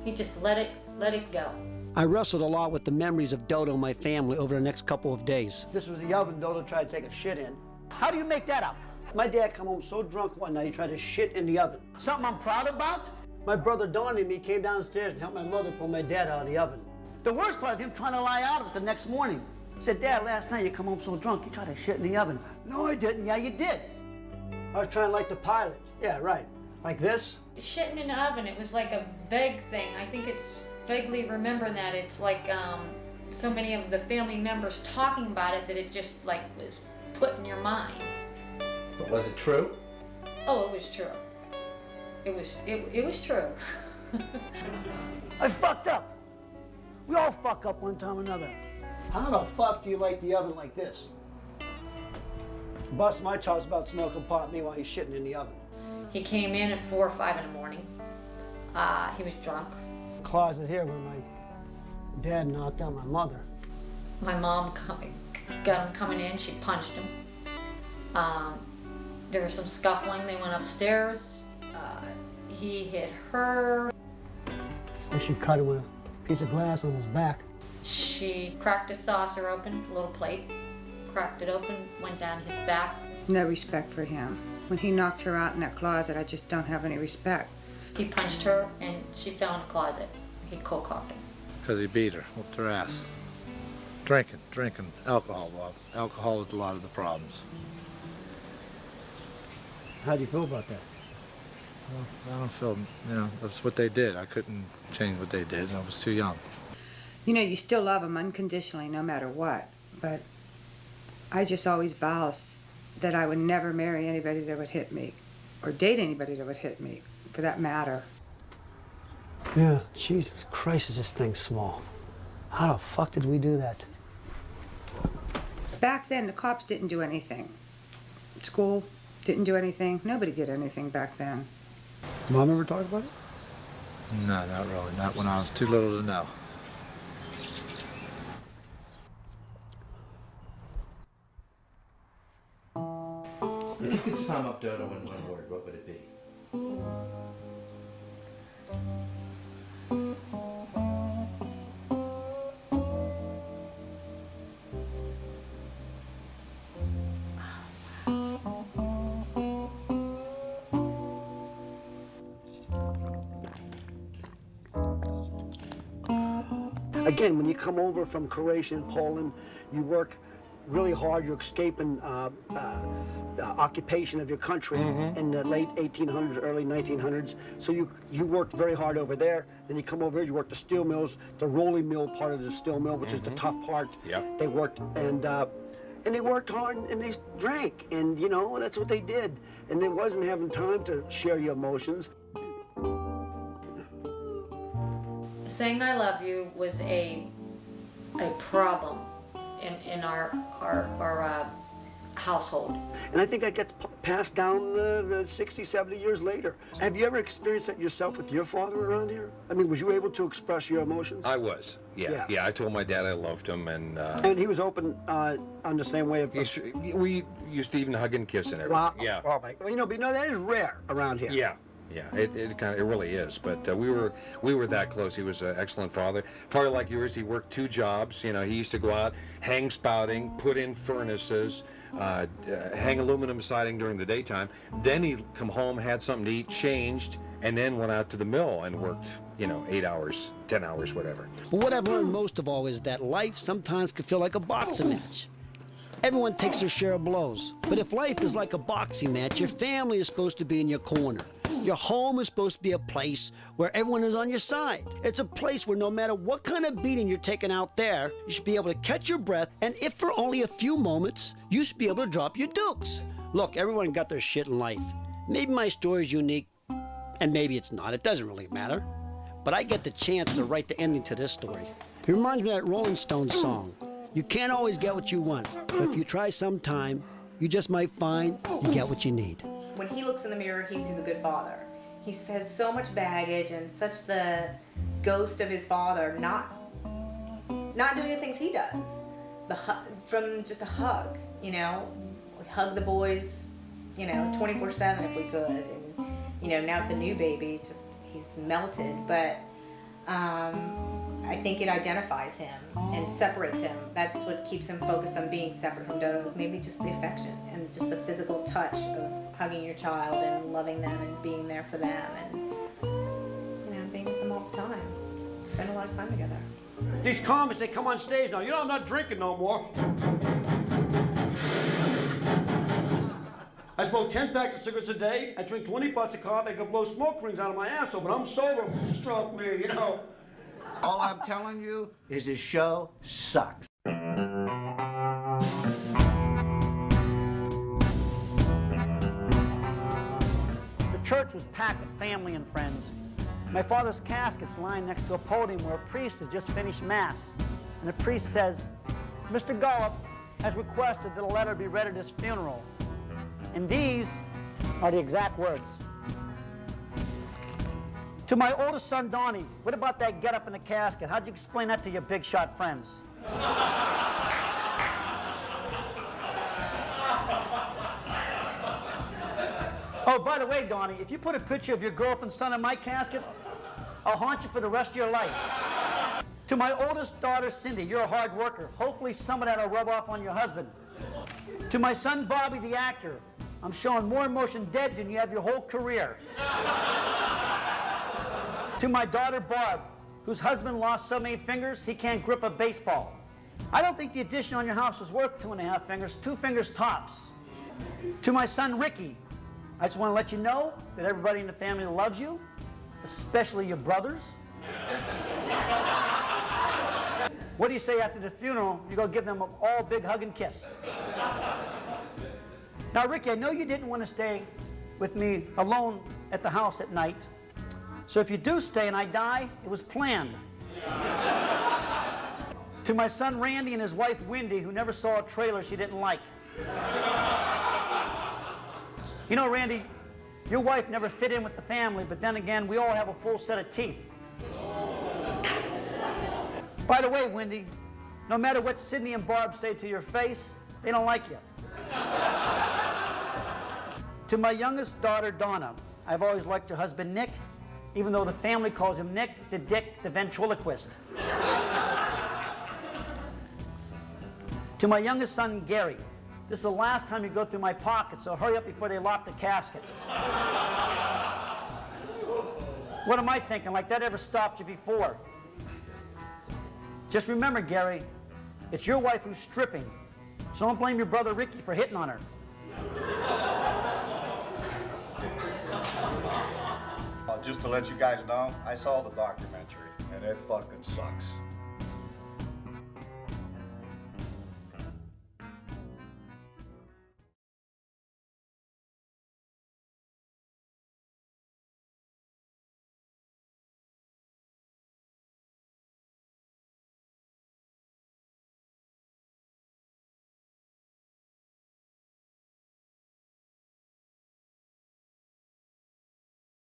Speaker 15: He just let it go.
Speaker 3: I wrestled a lot with the memories of Dodo and my family over the next couple of days.
Speaker 17: This was the oven Dodo tried to take a shit in. How do you make that up?
Speaker 3: My dad come home so drunk one night he tried to shit in the oven.
Speaker 17: Something I'm proud about?
Speaker 3: My brother Don and me came downstairs and helped my mother pull my dad out of the oven.
Speaker 17: The worst part of him trying to lie out of it the next morning. He said, Dad, last night you come home so drunk, you tried to shit in the oven. No, I didn't. Yeah, you did.
Speaker 3: I was trying like the pilot. Yeah, right. Like this?
Speaker 15: Shitting in the oven, it was like a vague thing. I think it's vaguely remembering that. It's like so many of the family members talking about it that it just like was put in your mind.
Speaker 18: But was it true?
Speaker 15: Oh, it was true. It was true.
Speaker 17: I fucked up. We all fuck up one time or another.
Speaker 3: How the fuck do you like the oven like this? Bust my chops about smoking pot, meanwhile he's shitting in the oven.
Speaker 15: He came in at 4 or 5 in the morning. He was drunk.
Speaker 3: Closet here where my dad knocked out my mother.
Speaker 15: My mom got him coming in. She punched him. There was some scuffling. They went upstairs. He hit her.
Speaker 3: And she cut him with a piece of glass on his back.
Speaker 15: She cracked his saucer open, a little plate. Cracked it open, went down his back.
Speaker 5: No respect for him. When he knocked her out in that closet, I just don't have any respect.
Speaker 15: He punched her and she fell in a closet. He cold cocked her.
Speaker 2: Because he beat her, whooped her ass. Drinking, alcohol. Well, alcohol is a lot of the problems.
Speaker 3: How do you feel about that?
Speaker 2: Well, I don't feel, that's what they did. I couldn't change what they did. I was too young.
Speaker 5: You know, you still love him unconditionally no matter what, but I just always vow that I would never marry anybody that would hit me, or date anybody that would hit me, for that matter.
Speaker 3: Yeah, Jesus Christ, is this thing small. How the fuck did we do that?
Speaker 5: Back then, the cops didn't do anything. School didn't do anything. Nobody did anything back then.
Speaker 3: Mom ever talk about it?
Speaker 2: No, not really. Not when I was too little to know.
Speaker 12: If you could sum up Dodo in one word, what would it be?
Speaker 3: Again, when you come over from Croatia and Poland, you work really hard. You're escaping occupation of your country in the late 1800s, early 1900s. So you worked very hard over there. Then you come over here, you work the steel mills, the rolling mill part of the steel mill, which is the tough part.
Speaker 18: Yep.
Speaker 3: They worked, and they worked hard, and they drank, and that's what they did. And it wasn't having time to share your emotions.
Speaker 15: Saying I love you was a problem in our household.
Speaker 3: And I think that gets passed down 60, 70 years later. Have you ever experienced that yourself with your father around here? I mean, was you able to express your emotions?
Speaker 18: I was, yeah. I told my dad I loved him, and
Speaker 3: he was open on the same way of...
Speaker 18: we used to even hug and kiss and everything.
Speaker 3: Wow.
Speaker 18: Yeah.
Speaker 3: Oh my, but that is rare around here.
Speaker 18: Yeah. Yeah, it really is. But we were that close. He was an excellent father. Probably like yours, he worked 2 jobs. He used to go out, hang spouting, put in furnaces, hang aluminum siding during the daytime. Then he'd come home, had something to eat, changed, and then went out to the mill and worked, 8 hours, 10 hours, whatever.
Speaker 3: But what I've learned most of all is that life sometimes can feel like a boxing match. Everyone takes their share of blows. But if life is like a boxing match, your family is supposed to be in your corner. Your home is supposed to be a place where everyone is on your side. It's a place where no matter what kind of beating you're taking out there, you should be able to catch your breath, and if for only a few moments, you should be able to drop your dukes. Look, everyone got their shit in life. Maybe my story is unique, and maybe it's not. It doesn't really matter. But I get the chance to write the ending to this story. It reminds me of that Rolling Stones song. You can't always get what you want, but if you try sometime, you just might find you get what you need.
Speaker 5: When he looks in the mirror, he sees a good father. He has so much baggage and such the ghost of his father, not doing the things he does. from just a hug, you know, we hug the boys, you know, 24/7 if we could, and you know, now the new baby, just he's melted, but I think it identifies him and separates him. That's what keeps him focused on being separate from Dodo, is maybe just the affection and just the physical touch of hugging your child and loving them and being there for them and, you know, being with them all the time. Spend a lot of time together.
Speaker 13: These comics, they come on stage now. You know I'm not drinking no more. I smoke 10 packs of cigarettes a day. I drink 20 pots of coffee. I can blow smoke rings out of my asshole, but I'm sober. Stroke me, you know.
Speaker 19: All I'm telling you is his show sucks.
Speaker 3: The church was packed with family and friends. My father's casket's lying next to a podium where a priest has just finished Mass. And the priest says, Mr. Gollop has requested that a letter be read at his funeral. And these are the exact words. To my oldest son, Donnie, what about that get-up in the casket? How'd you explain that to your big shot friends? Oh, by the way, Donnie, if you put a picture of your girlfriend's son in my casket, I'll haunt you for the rest of your life. To my oldest daughter, Cindy, you're a hard worker. Hopefully some of that will rub off on your husband. To my son, Bobby, the actor, I'm showing more emotion dead than you have your whole career. To my daughter, Barb, whose husband lost so many fingers, he can't grip a baseball. I don't think the addition on your house was worth 2.5 fingers, 2 fingers tops. To my son, Ricky, I just want to let you know that everybody in the family loves you, especially your brothers. What do you say after the funeral? You go give them all a big hug and kiss. Now, Ricky, I know you didn't want to stay with me alone at the house at night. So if you do stay and I die, it was planned. To my son Randy and his wife Wendy, who never saw a trailer she didn't like. You know, Randy, your wife never fit in with the family, but then again, we all have a full set of teeth. By the way, Wendy, no matter what Sydney and Barb say to your face, they don't like you. To my youngest daughter, Donna, I've always liked your husband, Nick, even though the family calls him Nick the Dick the Ventriloquist. To my youngest son, Gary, this is the last time you go through my pocket, so hurry up before they lock the casket. What am I thinking? Like that ever stopped you before? Just remember, Gary, it's your wife who's stripping, so don't blame your brother Ricky for hitting on her.
Speaker 1: Just to let you guys know, I saw the documentary, and it fucking sucks.